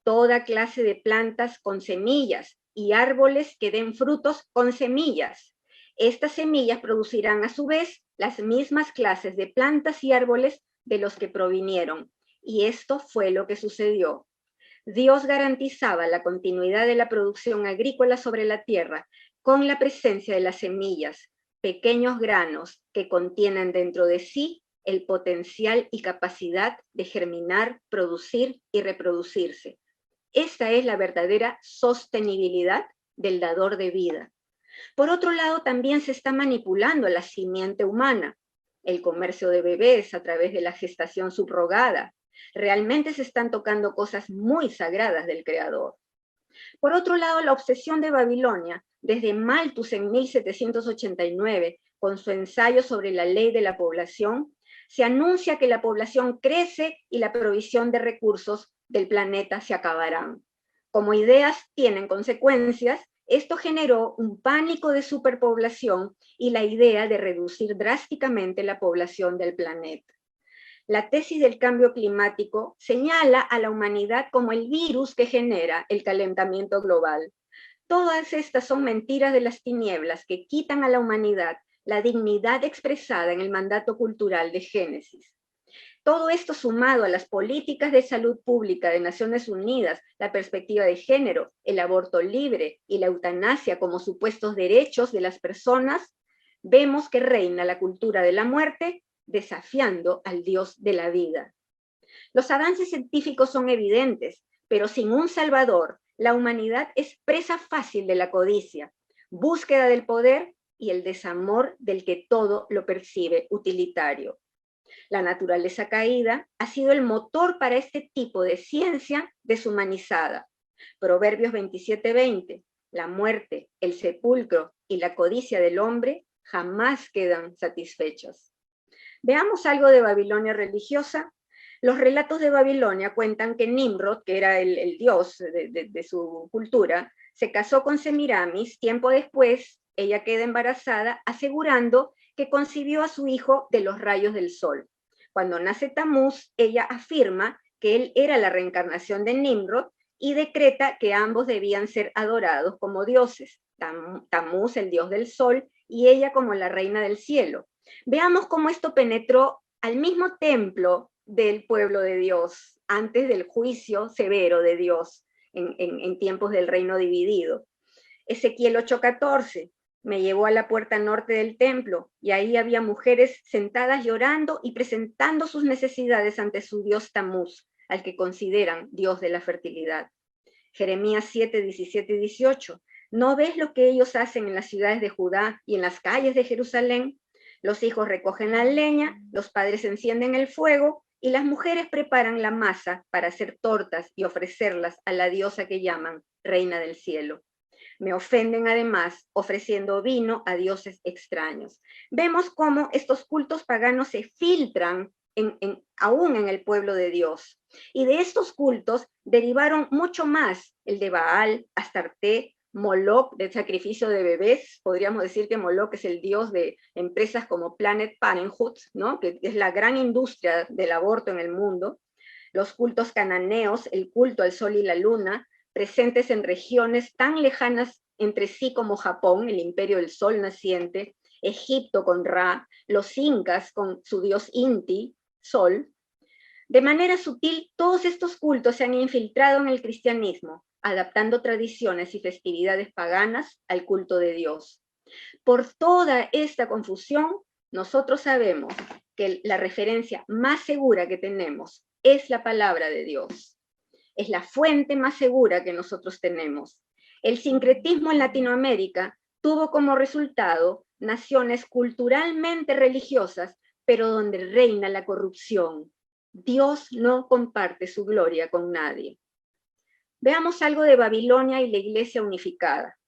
toda clase de plantas con semillas y árboles que den frutos con semillas. Estas semillas producirán a su vez las mismas clases de plantas y árboles de los que provinieron. Y esto fue lo que sucedió. Dios garantizaba la continuidad de la producción agrícola sobre la tierra con la presencia de las semillas, pequeños granos que contienen dentro de sí el potencial y capacidad de germinar, producir y reproducirse. Esta es la verdadera sostenibilidad del dador de vida. Por otro lado, también se está manipulando la simiente humana, el comercio de bebés a través de la gestación subrogada. Realmente se están tocando cosas muy sagradas del Creador. Por otro lado, la obsesión de Babilonia, desde Malthus en 1789, con su ensayo sobre la ley de la población, se anuncia que la población crece y la provisión de recursos del planeta se acabarán. Como ideas tienen consecuencias, esto generó un pánico de superpoblación y la idea de reducir drásticamente la población del planeta. La tesis del cambio climático señala a la humanidad como el virus que genera el calentamiento global. Todas estas son mentiras de las tinieblas que quitan a la humanidad la dignidad expresada en el mandato cultural de Génesis. Todo esto sumado a las políticas de salud pública de Naciones Unidas, la perspectiva de género, el aborto libre y la eutanasia como supuestos derechos de las personas, vemos que reina la cultura de la muerte, desafiando al Dios de la vida. Los avances científicos son evidentes, pero sin un salvador, la humanidad es presa fácil de la codicia, búsqueda del poder y el desamor del que todo lo percibe utilitario. La naturaleza caída ha sido el motor para este tipo de ciencia deshumanizada. Proverbios 27:20, la muerte, el sepulcro y la codicia del hombre jamás quedan satisfechos. Veamos algo de Babilonia religiosa. Los relatos de Babilonia cuentan que Nimrod, que era el dios de su cultura, se casó con Semiramis. Tiempo después, ella queda embarazada, asegurando que concibió a su hijo de los rayos del sol. Cuando nace Tamuz, ella afirma que él era la reencarnación de Nimrod y decreta que ambos debían ser adorados como dioses. Tamuz, el dios del sol, y ella como la reina del cielo. Veamos cómo esto penetró al mismo templo del pueblo de Dios, antes del juicio severo de Dios en tiempos del reino dividido. Ezequiel 8:14, me llevó a la puerta norte del templo, y ahí había mujeres sentadas llorando y presentando sus necesidades ante su dios Tamuz, al que consideran dios de la fertilidad. Jeremías 7:17 y 18, ¿no ves lo que ellos hacen en las ciudades de Judá y en las calles de Jerusalén? Los hijos recogen la leña, los padres encienden el fuego, y las mujeres preparan la masa para hacer tortas y ofrecerlas a la diosa que llaman Reina del Cielo. Me ofenden además ofreciendo vino a dioses extraños. Vemos cómo estos cultos paganos se filtran aún en el pueblo de Dios. Y de estos cultos derivaron mucho más, el de Baal, Astarte, Moloch, del sacrificio de bebés. Podríamos decir que Moloch es el dios de empresas como Planet Parenthood, ¿no? Que es la gran industria del aborto en el mundo. Los cultos cananeos, el culto al sol y la luna, presentes en regiones tan lejanas entre sí como Japón, el imperio del sol naciente, Egipto con Ra, los incas con su dios Inti, sol. De manera sutil, todos estos cultos se han infiltrado en el cristianismo, adaptando tradiciones y festividades paganas al culto de Dios. Por toda esta confusión, nosotros sabemos que la referencia más segura que tenemos es la palabra de Dios. Es la fuente más segura que nosotros tenemos. El sincretismo en Latinoamérica tuvo como resultado naciones culturalmente religiosas, pero donde reina la corrupción. Dios no comparte su gloria con nadie. Veamos algo de Babilonia y la Iglesia unificada.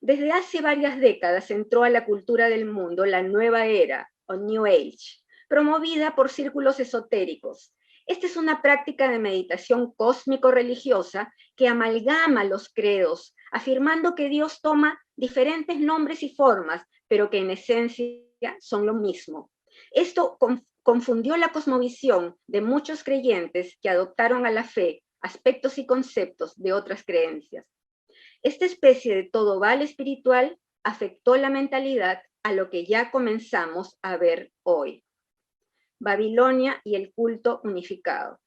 Desde hace varias décadas entró a la cultura del mundo la nueva era, o New Age, promovida por círculos esotéricos. Esta es una práctica de meditación cósmico-religiosa que amalgama los credos, afirmando que Dios toma diferentes nombres y formas, pero que en esencia son lo mismo. Esto confundió la cosmovisión de muchos creyentes que adoptaron a la fe aspectos y conceptos de otras creencias. Esta especie de todo vale espiritual afectó la mentalidad a lo que ya comenzamos a ver hoy. Babilonia y el culto unificado.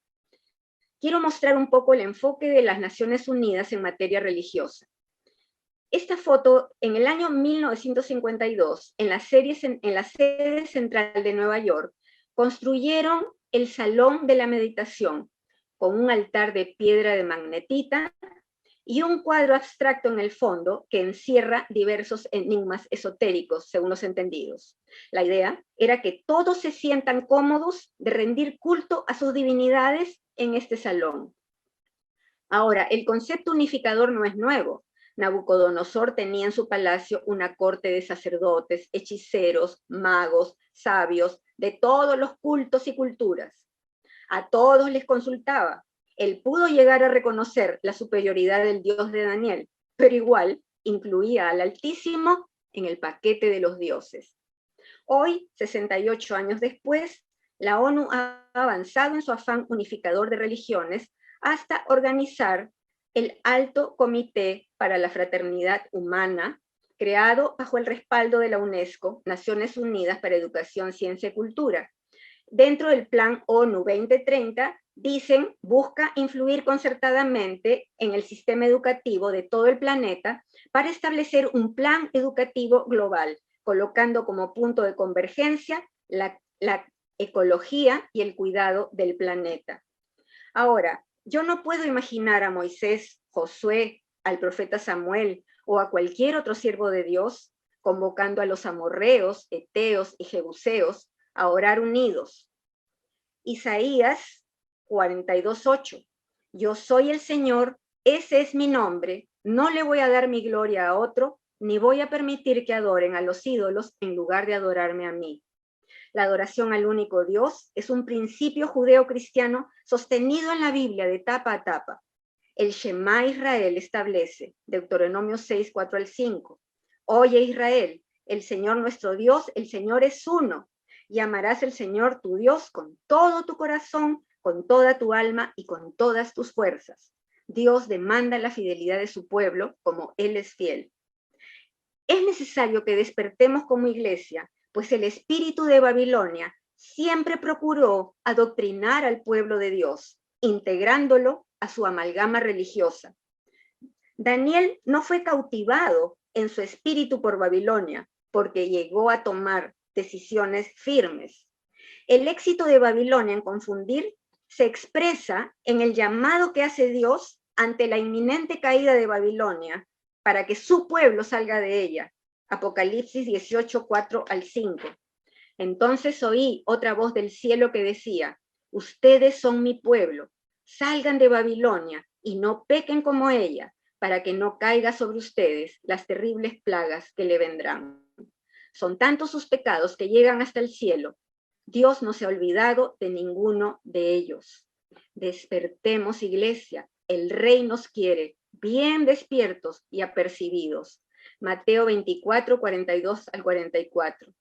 Quiero mostrar un poco el enfoque de las Naciones Unidas en materia religiosa. Esta foto, en el año 1952, en la sede central de Nueva York, construyeron el Salón de la Meditación, con un altar de piedra de magnetita y un cuadro abstracto en el fondo que encierra diversos enigmas esotéricos, según los entendidos. La idea era que todos se sientan cómodos de rendir culto a sus divinidades en este salón. Ahora, el concepto unificador no es nuevo. Nabucodonosor tenía en su palacio una corte de sacerdotes, hechiceros, magos, sabios, de todos los cultos y culturas. A todos les consultaba. Él pudo llegar a reconocer la superioridad del Dios de Daniel, pero igual incluía al Altísimo en el paquete de los dioses. Hoy, 68 años después, la ONU ha avanzado en su afán unificador de religiones hasta organizar el Alto Comité para la Fraternidad Humana, creado bajo el respaldo de la UNESCO, Naciones Unidas para Educación, Ciencia y Cultura. Dentro del Plan ONU 2030, dicen, busca influir concertadamente en el sistema educativo de todo el planeta para establecer un plan educativo global, colocando como punto de convergencia la ecología y el cuidado del planeta. Ahora, yo no puedo imaginar a Moisés, Josué, al profeta Samuel o a cualquier otro siervo de Dios convocando a los amorreos, eteos y jebuseos a orar unidos. Isaías 42:8. Yo soy el Señor, ese es mi nombre, no le voy a dar mi gloria a otro, ni voy a permitir que adoren a los ídolos en lugar de adorarme a mí. La adoración al único Dios es un principio judeo-cristiano sostenido en la Biblia de tapa a tapa. El Shema Israel establece, Deuteronomio 6, 4 al 5. Oye Israel, el Señor nuestro Dios, el Señor es uno. Y amarás al Señor tu Dios con todo tu corazón, con toda tu alma y con todas tus fuerzas. Dios demanda la fidelidad de su pueblo como Él es fiel. Es necesario que despertemos como iglesia, pues el espíritu de Babilonia siempre procuró adoctrinar al pueblo de Dios, integrándolo a su amalgama religiosa. Daniel no fue cautivado en su espíritu por Babilonia, porque llegó a tomar decisiones firmes. El éxito de Babilonia en confundir se expresa en el llamado que hace Dios ante la inminente caída de Babilonia para que su pueblo salga de ella. Apocalipsis 18, 4 al 5. Entonces oí otra voz del cielo que decía, ustedes son mi pueblo, salgan de Babilonia y no pequen como ella, para que no caiga sobre ustedes las terribles plagas que le vendrán. Son tantos sus pecados que llegan hasta el cielo. Dios no se ha olvidado de ninguno de ellos. Despertemos, iglesia, el Rey nos quiere, bien despiertos y apercibidos. Mateo 24, 42 al 44.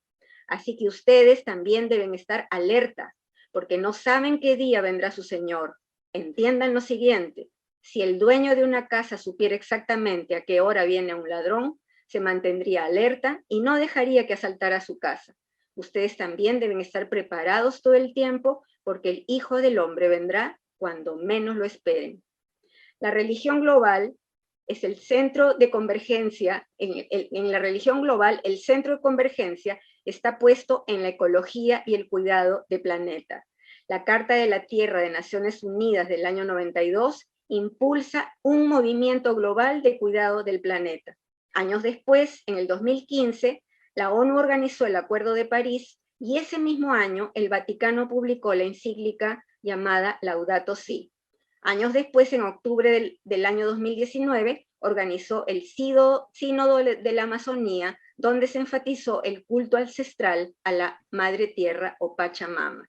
Así que ustedes también deben estar alertas, porque no saben qué día vendrá su Señor. Entiendan lo siguiente, si el dueño de una casa supiera exactamente a qué hora viene un ladrón, se mantendría alerta y no dejaría que asaltara su casa. Ustedes también deben estar preparados todo el tiempo, porque el Hijo del Hombre vendrá cuando menos lo esperen. La religión global es el centro de convergencia. En la religión global, el centro de convergencia está puesto en la ecología y el cuidado del planeta. La Carta de la Tierra de Naciones Unidas del año 92 impulsa un movimiento global de cuidado del planeta. Años después, en el 2015, la ONU organizó el Acuerdo de París y ese mismo año el Vaticano publicó la encíclica llamada Laudato Si. Años después, en octubre del año 2019, organizó el Sínodo de la Amazonía, donde se enfatizó el culto ancestral a la Madre Tierra o Pachamama.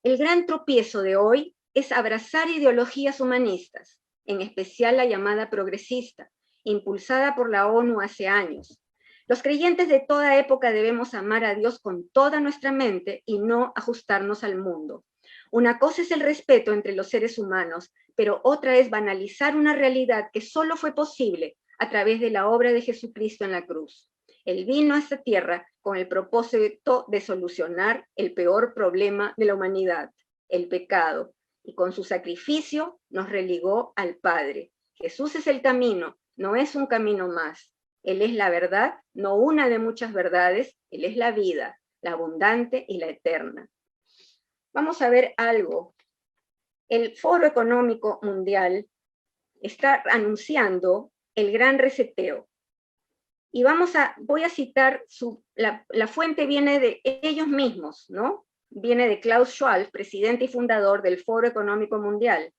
El gran tropiezo de hoy es abrazar ideologías humanistas, en especial la llamada progresista, impulsada por la ONU hace años. Los creyentes de toda época debemos amar a Dios con toda nuestra mente y no ajustarnos al mundo. Una cosa es el respeto entre los seres humanos, pero otra es banalizar una realidad que solo fue posible a través de la obra de Jesucristo en la cruz. Él vino a esta tierra con el propósito de solucionar el peor problema de la humanidad, el pecado, y con su sacrificio nos religó al Padre. Jesús es el camino, no es un camino más. Él es la verdad, no una de muchas verdades. Él es la vida, la abundante y la eterna. Vamos a ver algo. El Foro Económico Mundial está anunciando el gran reseteo. Y voy a citar, la fuente viene de ellos mismos, ¿no? Viene de Klaus Schwab, presidente y fundador del Foro Económico Mundial.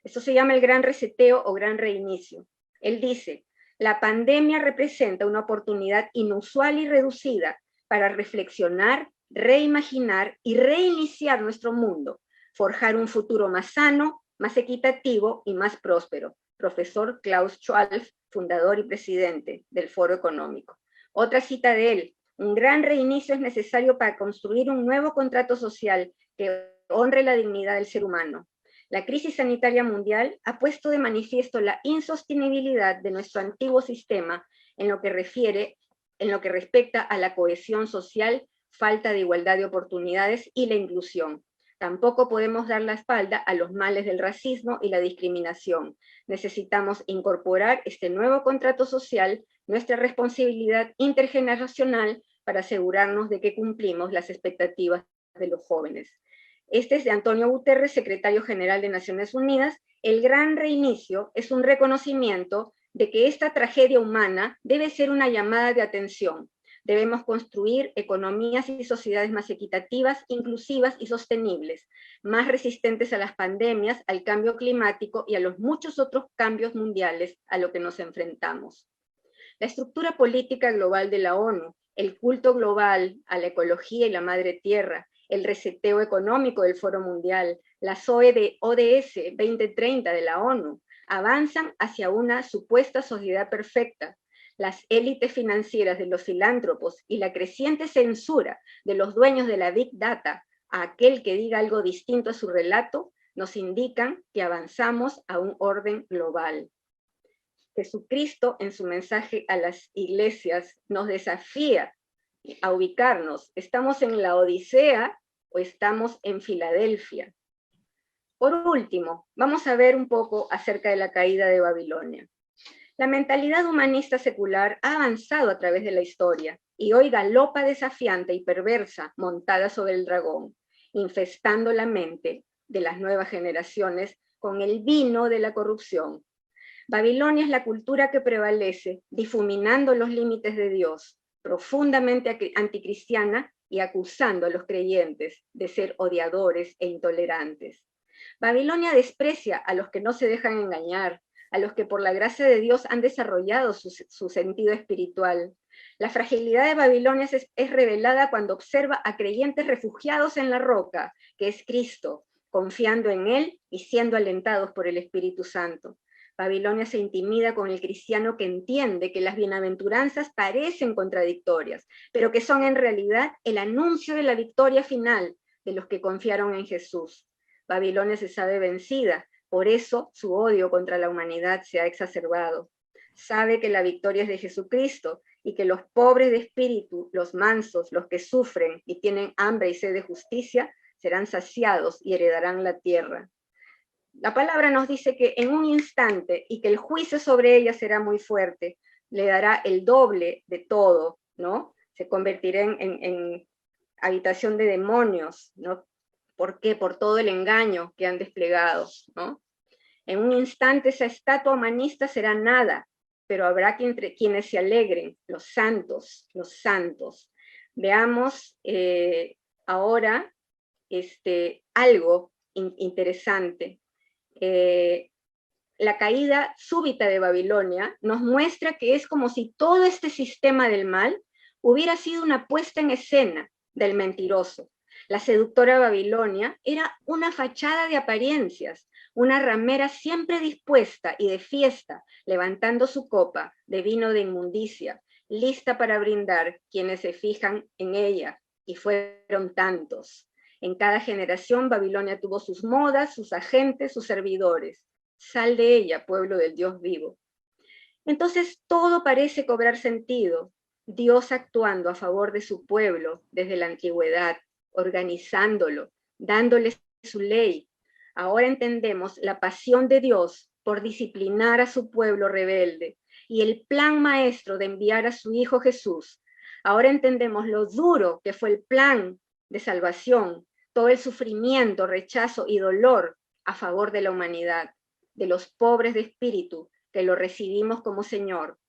Esto se llama el gran reseteo o gran reinicio. Él dice, la pandemia representa una oportunidad inusual y reducida para reflexionar, reimaginar y reiniciar nuestro mundo, forjar un futuro más sano, más equitativo y más próspero. Profesor Klaus Schwab, fundador y presidente del Foro Económico. Otra cita de él, un gran reinicio es necesario para construir un nuevo contrato social que honre la dignidad del ser humano. La crisis sanitaria mundial ha puesto de manifiesto la insostenibilidad de nuestro antiguo sistema en lo que respecta a la cohesión social, falta de igualdad de oportunidades y la inclusión. Tampoco podemos dar la espalda a los males del racismo y la discriminación. Necesitamos incorporar este nuevo contrato social, nuestra responsabilidad intergeneracional, para asegurarnos de que cumplimos las expectativas de los jóvenes. Este es de Antonio Guterres, secretario general de Naciones Unidas. El gran reinicio es un reconocimiento de que esta tragedia humana debe ser una llamada de atención. Debemos construir economías y sociedades más equitativas, inclusivas y sostenibles, más resistentes a las pandemias, al cambio climático y a los muchos otros cambios mundiales a los que nos enfrentamos. La estructura política global de la ONU, el culto global a la ecología y la madre tierra, el reseteo económico del Foro Mundial, las ODS 2030 de la ONU, avanzan hacia una supuesta sociedad perfecta. Las élites financieras de los filántropos y la creciente censura de los dueños de la Big Data a aquel que diga algo distinto a su relato nos indican que avanzamos a un orden global. Jesucristo, en su mensaje a las iglesias, nos desafía a ubicarnos. ¿Estamos en la Odisea o estamos en Filadelfia? Por último, vamos a ver un poco acerca de la caída de Babilonia. La mentalidad humanista secular ha avanzado a través de la historia y hoy galopa desafiante y perversa montada sobre el dragón, infestando la mente de las nuevas generaciones con el vino de la corrupción. Babilonia es la cultura que prevalece, difuminando los límites de Dios, profundamente anticristiana y acusando a los creyentes de ser odiadores e intolerantes. Babilonia desprecia a los que no se dejan engañar, a los que por la gracia de Dios han desarrollado su sentido espiritual. La fragilidad de Babilonia es revelada cuando observa a creyentes refugiados en la roca, que es Cristo, confiando en Él y siendo alentados por el Espíritu Santo. Babilonia se intimida con el cristiano que entiende que las bienaventuranzas parecen contradictorias, pero que son en realidad el anuncio de la victoria final de los que confiaron en Jesús. Babilonia se sabe vencida, por eso su odio contra la humanidad se ha exacerbado. Sabe que la victoria es de Jesucristo y que los pobres de espíritu, los mansos, los que sufren y tienen hambre y sed de justicia, serán saciados y heredarán la tierra. La palabra nos dice que en un instante, y que el juicio sobre ella será muy fuerte, le dará el doble de todo, ¿no? Se convertirá en habitación de demonios, ¿no? ¿Por qué? Por todo el engaño que han desplegado, ¿no? En un instante esa estatua humanista será nada, pero habrá quienes se alegren, los santos, los santos. Veamos ahora algo interesante. La caída súbita de Babilonia nos muestra que es como si todo este sistema del mal hubiera sido una puesta en escena del mentiroso. La seductora Babilonia era una fachada de apariencias, una ramera siempre dispuesta y de fiesta, levantando su copa de vino de inmundicia, lista para brindar quienes se fijan en ella, y fueron tantos. En cada generación Babilonia tuvo sus modas, sus agentes, sus servidores. Sal de ella, pueblo del Dios vivo. Entonces todo parece cobrar sentido. Dios actuando a favor de su pueblo desde la antigüedad, organizándolo, dándole su ley. Ahora entendemos la pasión de Dios por disciplinar a su pueblo rebelde y el plan maestro de enviar a su Hijo Jesús. Ahora entendemos lo duro que fue el plan de salvación, todo el sufrimiento, rechazo y dolor a favor de la humanidad, de los pobres de espíritu que lo recibimos como Señor.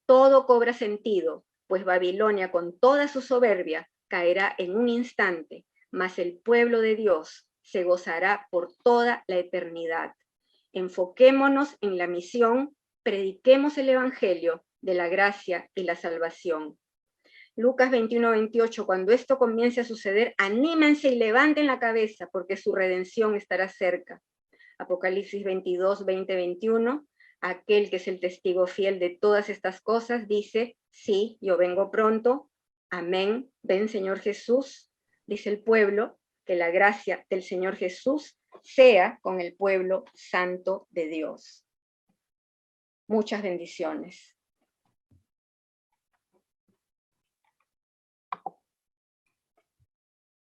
Todo cobra sentido, pues Babilonia con toda su soberbia caerá en un instante, mas el pueblo de Dios se gozará por toda la eternidad. Enfoquémonos en la misión, prediquemos el evangelio de la gracia y la salvación. Lucas 21-28, cuando esto comience a suceder, anímense y levanten la cabeza, porque su redención estará cerca. Apocalipsis 22-20-21, aquel que es el testigo fiel de todas estas cosas, dice, sí, yo vengo pronto, amén, ven Señor Jesús, dice el pueblo, que la gracia del Señor Jesús sea con el pueblo santo de Dios. Muchas bendiciones.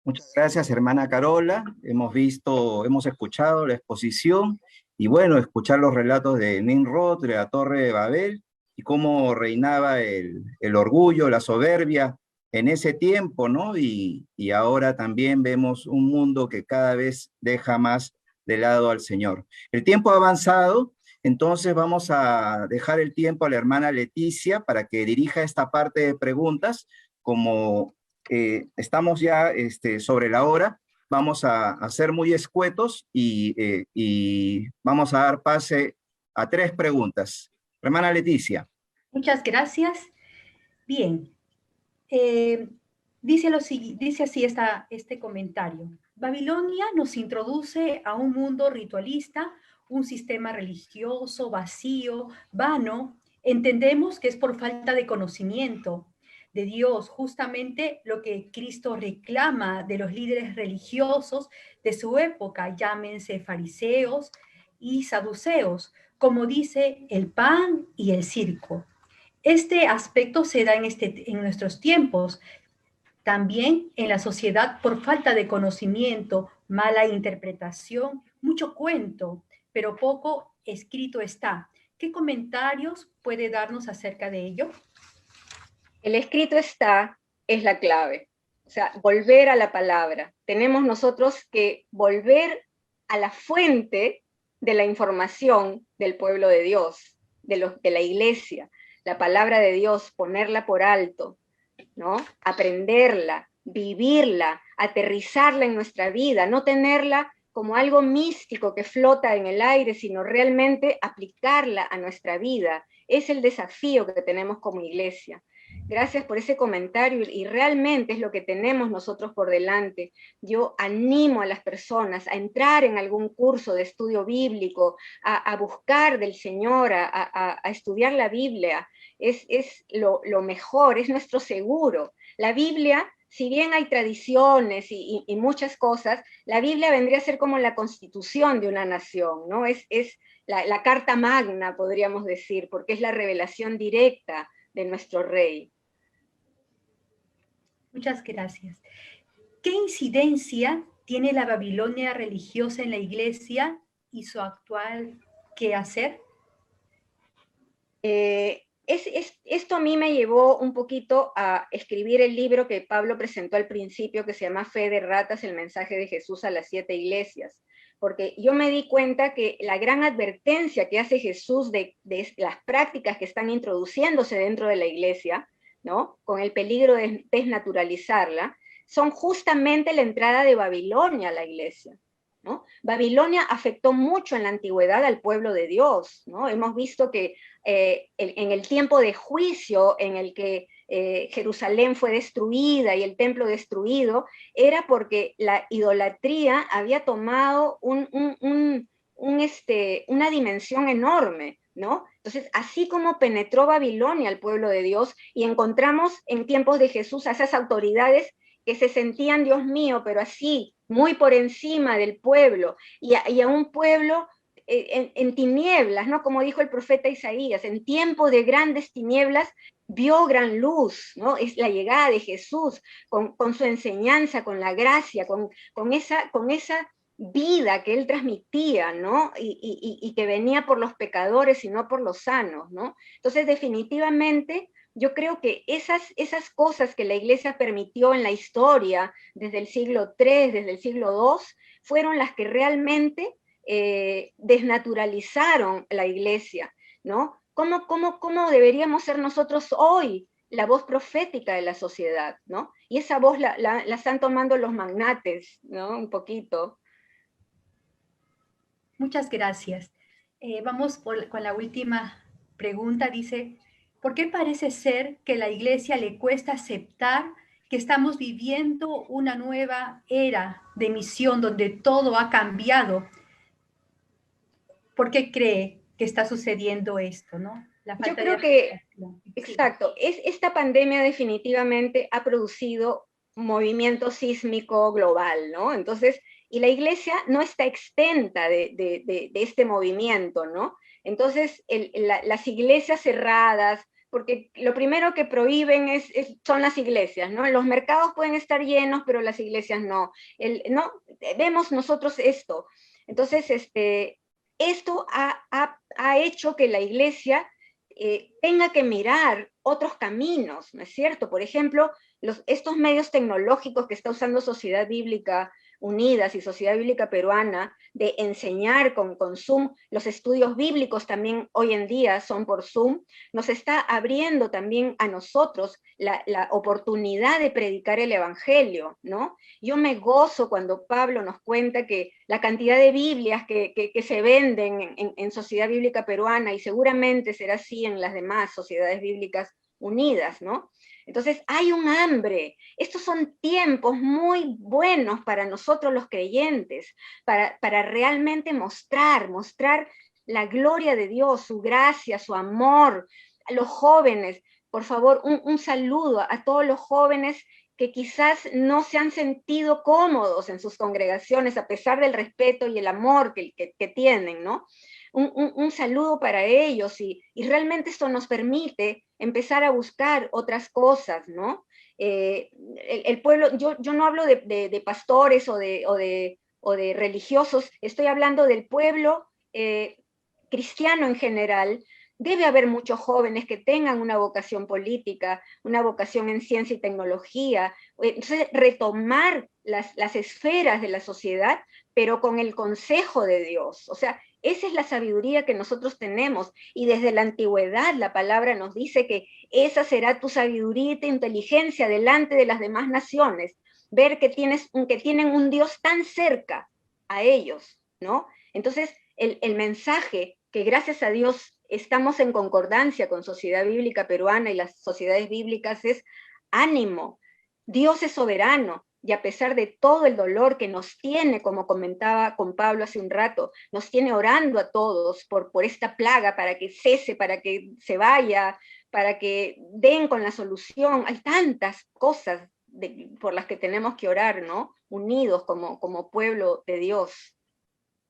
Muchas gracias, hermana Carola. Hemos escuchado la exposición y bueno, escuchar los relatos de Nimrod, de la Torre de Babel y cómo reinaba el orgullo, la soberbia en ese tiempo, ¿no? Y ahora también vemos un mundo que cada vez deja más de lado al Señor. El tiempo ha avanzado, entonces vamos a dejar el tiempo a la hermana Leticia para que dirija esta parte de preguntas. Como estamos ya sobre la hora, vamos a ser muy escuetos y vamos a dar pase a 3 preguntas. Hermana Leticia. Muchas gracias. Bien, dice así este comentario. Babilonia nos introduce a un mundo ritualista, un sistema religioso vacío, vano. Entendemos que es por falta de conocimiento de Dios, justamente lo que Cristo reclama de los líderes religiosos de su época, llámense fariseos y saduceos, como dice el pan y el circo. Este aspecto se da en nuestros tiempos, también en la sociedad por falta de conocimiento, mala interpretación, mucho cuento, pero poco escrito está. ¿Qué comentarios puede darnos acerca de ello? El escrito está es la clave. O sea, volver a la palabra. Tenemos nosotros que volver a la fuente de la información del pueblo de Dios, de la iglesia, la palabra de Dios, ponerla por alto, ¿no? Aprenderla, vivirla, aterrizarla en nuestra vida, no tenerla como algo místico que flota en el aire, sino realmente aplicarla a nuestra vida. Es el desafío que tenemos como iglesia. Gracias por ese comentario y realmente es lo que tenemos nosotros por delante. Yo animo a las personas a entrar en algún curso de estudio bíblico, a buscar del Señor, a estudiar la Biblia. Es lo mejor, es nuestro seguro. La Biblia, si bien hay tradiciones y muchas cosas, la Biblia vendría a ser como la constitución de una nación, ¿no? Es la carta magna, podríamos decir, porque es la revelación directa de nuestro rey. Muchas gracias. ¿Qué incidencia tiene la Babilonia religiosa en la iglesia y su actual quehacer? Esto a mí me llevó un poquito a escribir el libro que Pablo presentó al principio, que se llama Fe de Ratas, el mensaje de Jesús a las 7 iglesias, porque yo me di cuenta que la gran advertencia que hace Jesús de las prácticas que están introduciéndose dentro de la iglesia, ¿no? Con el peligro de desnaturalizarla, son justamente la entrada de Babilonia a la iglesia, ¿no? Babilonia afectó mucho en la antigüedad al pueblo de Dios, ¿no? Hemos visto que en el tiempo de juicio en el que Jerusalén fue destruida y el templo destruido, era porque la idolatría había tomado una dimensión enorme, ¿no? Entonces, así como penetró Babilonia al pueblo de Dios, y encontramos en tiempos de Jesús a esas autoridades que se sentían, Dios mío, pero así, muy por encima del pueblo, y a un pueblo en tinieblas, ¿no? Como dijo el profeta Isaías, en tiempo de grandes tinieblas vio gran luz, ¿no? Es la llegada de Jesús con su enseñanza, con la gracia, con esa vida que él transmitía, ¿no? Y que venía por los pecadores y no por los sanos, ¿no? Entonces, definitivamente, yo creo que esas cosas que la iglesia permitió en la historia, desde el siglo III, desde el siglo II, fueron las que realmente desnaturalizaron la iglesia, ¿no? ¿Cómo deberíamos ser nosotros hoy la voz profética de la sociedad, ¿no? Y esa voz la están tomando los magnates, ¿no? Un poquito. Muchas gracias. Vamos con la última pregunta. Dice, ¿por qué parece ser que a la iglesia le cuesta aceptar que estamos viviendo una nueva era de misión donde todo ha cambiado? ¿Por qué cree que está sucediendo esto, no? La falta Yo creo que, exacto, esta pandemia definitivamente ha producido movimiento sísmico global, ¿no? Entonces, y la iglesia no está exenta de este movimiento, ¿no? Entonces, las iglesias cerradas, porque lo primero que prohíben son las iglesias, ¿no? Los mercados pueden estar llenos, pero las iglesias no. No vemos nosotros esto. Entonces, esto ha hecho que la iglesia tenga que mirar otros caminos, ¿no es cierto? Por ejemplo, estos medios tecnológicos que está usando Sociedad Bíblica Unidas y Sociedad Bíblica Peruana de enseñar con Zoom, los estudios bíblicos también hoy en día son por Zoom, nos está abriendo también a nosotros la oportunidad de predicar el Evangelio, ¿no? Yo me gozo cuando Pablo nos cuenta que la cantidad de Biblias que se venden en Sociedad Bíblica Peruana, y seguramente será así en las demás sociedades bíblicas unidas, ¿no? Entonces hay un hambre. Estos son tiempos muy buenos para nosotros los creyentes, para realmente mostrar la gloria de Dios, su gracia, su amor. A los jóvenes, por favor, un saludo a todos los jóvenes que quizás no se han sentido cómodos en sus congregaciones, a pesar del respeto y el amor que tienen, ¿no? Un saludo para ellos, y realmente esto nos permite empezar a buscar otras cosas, ¿no? El pueblo, yo no hablo de pastores o de religiosos, estoy hablando del pueblo cristiano en general. Debe haber muchos jóvenes que tengan una vocación política, una vocación en ciencia y tecnología, entonces retomar las esferas de la sociedad, pero con el consejo de Dios. O sea, esa es la sabiduría que nosotros tenemos, y desde la antigüedad la palabra nos dice que esa será tu sabiduría y tu inteligencia delante de las demás naciones, ver que tienen un Dios tan cerca a ellos, ¿no? Entonces, el mensaje que gracias a Dios estamos en concordancia con Sociedad Bíblica Peruana y las sociedades bíblicas es: ánimo, Dios es soberano, y a pesar de todo el dolor que nos tiene, como comentaba con Pablo hace un rato, nos tiene orando a todos por esta plaga, para que cese, para que se vaya, para que den con la solución. Hay tantas cosas por las que tenemos que orar, ¿no? Unidos como pueblo de Dios.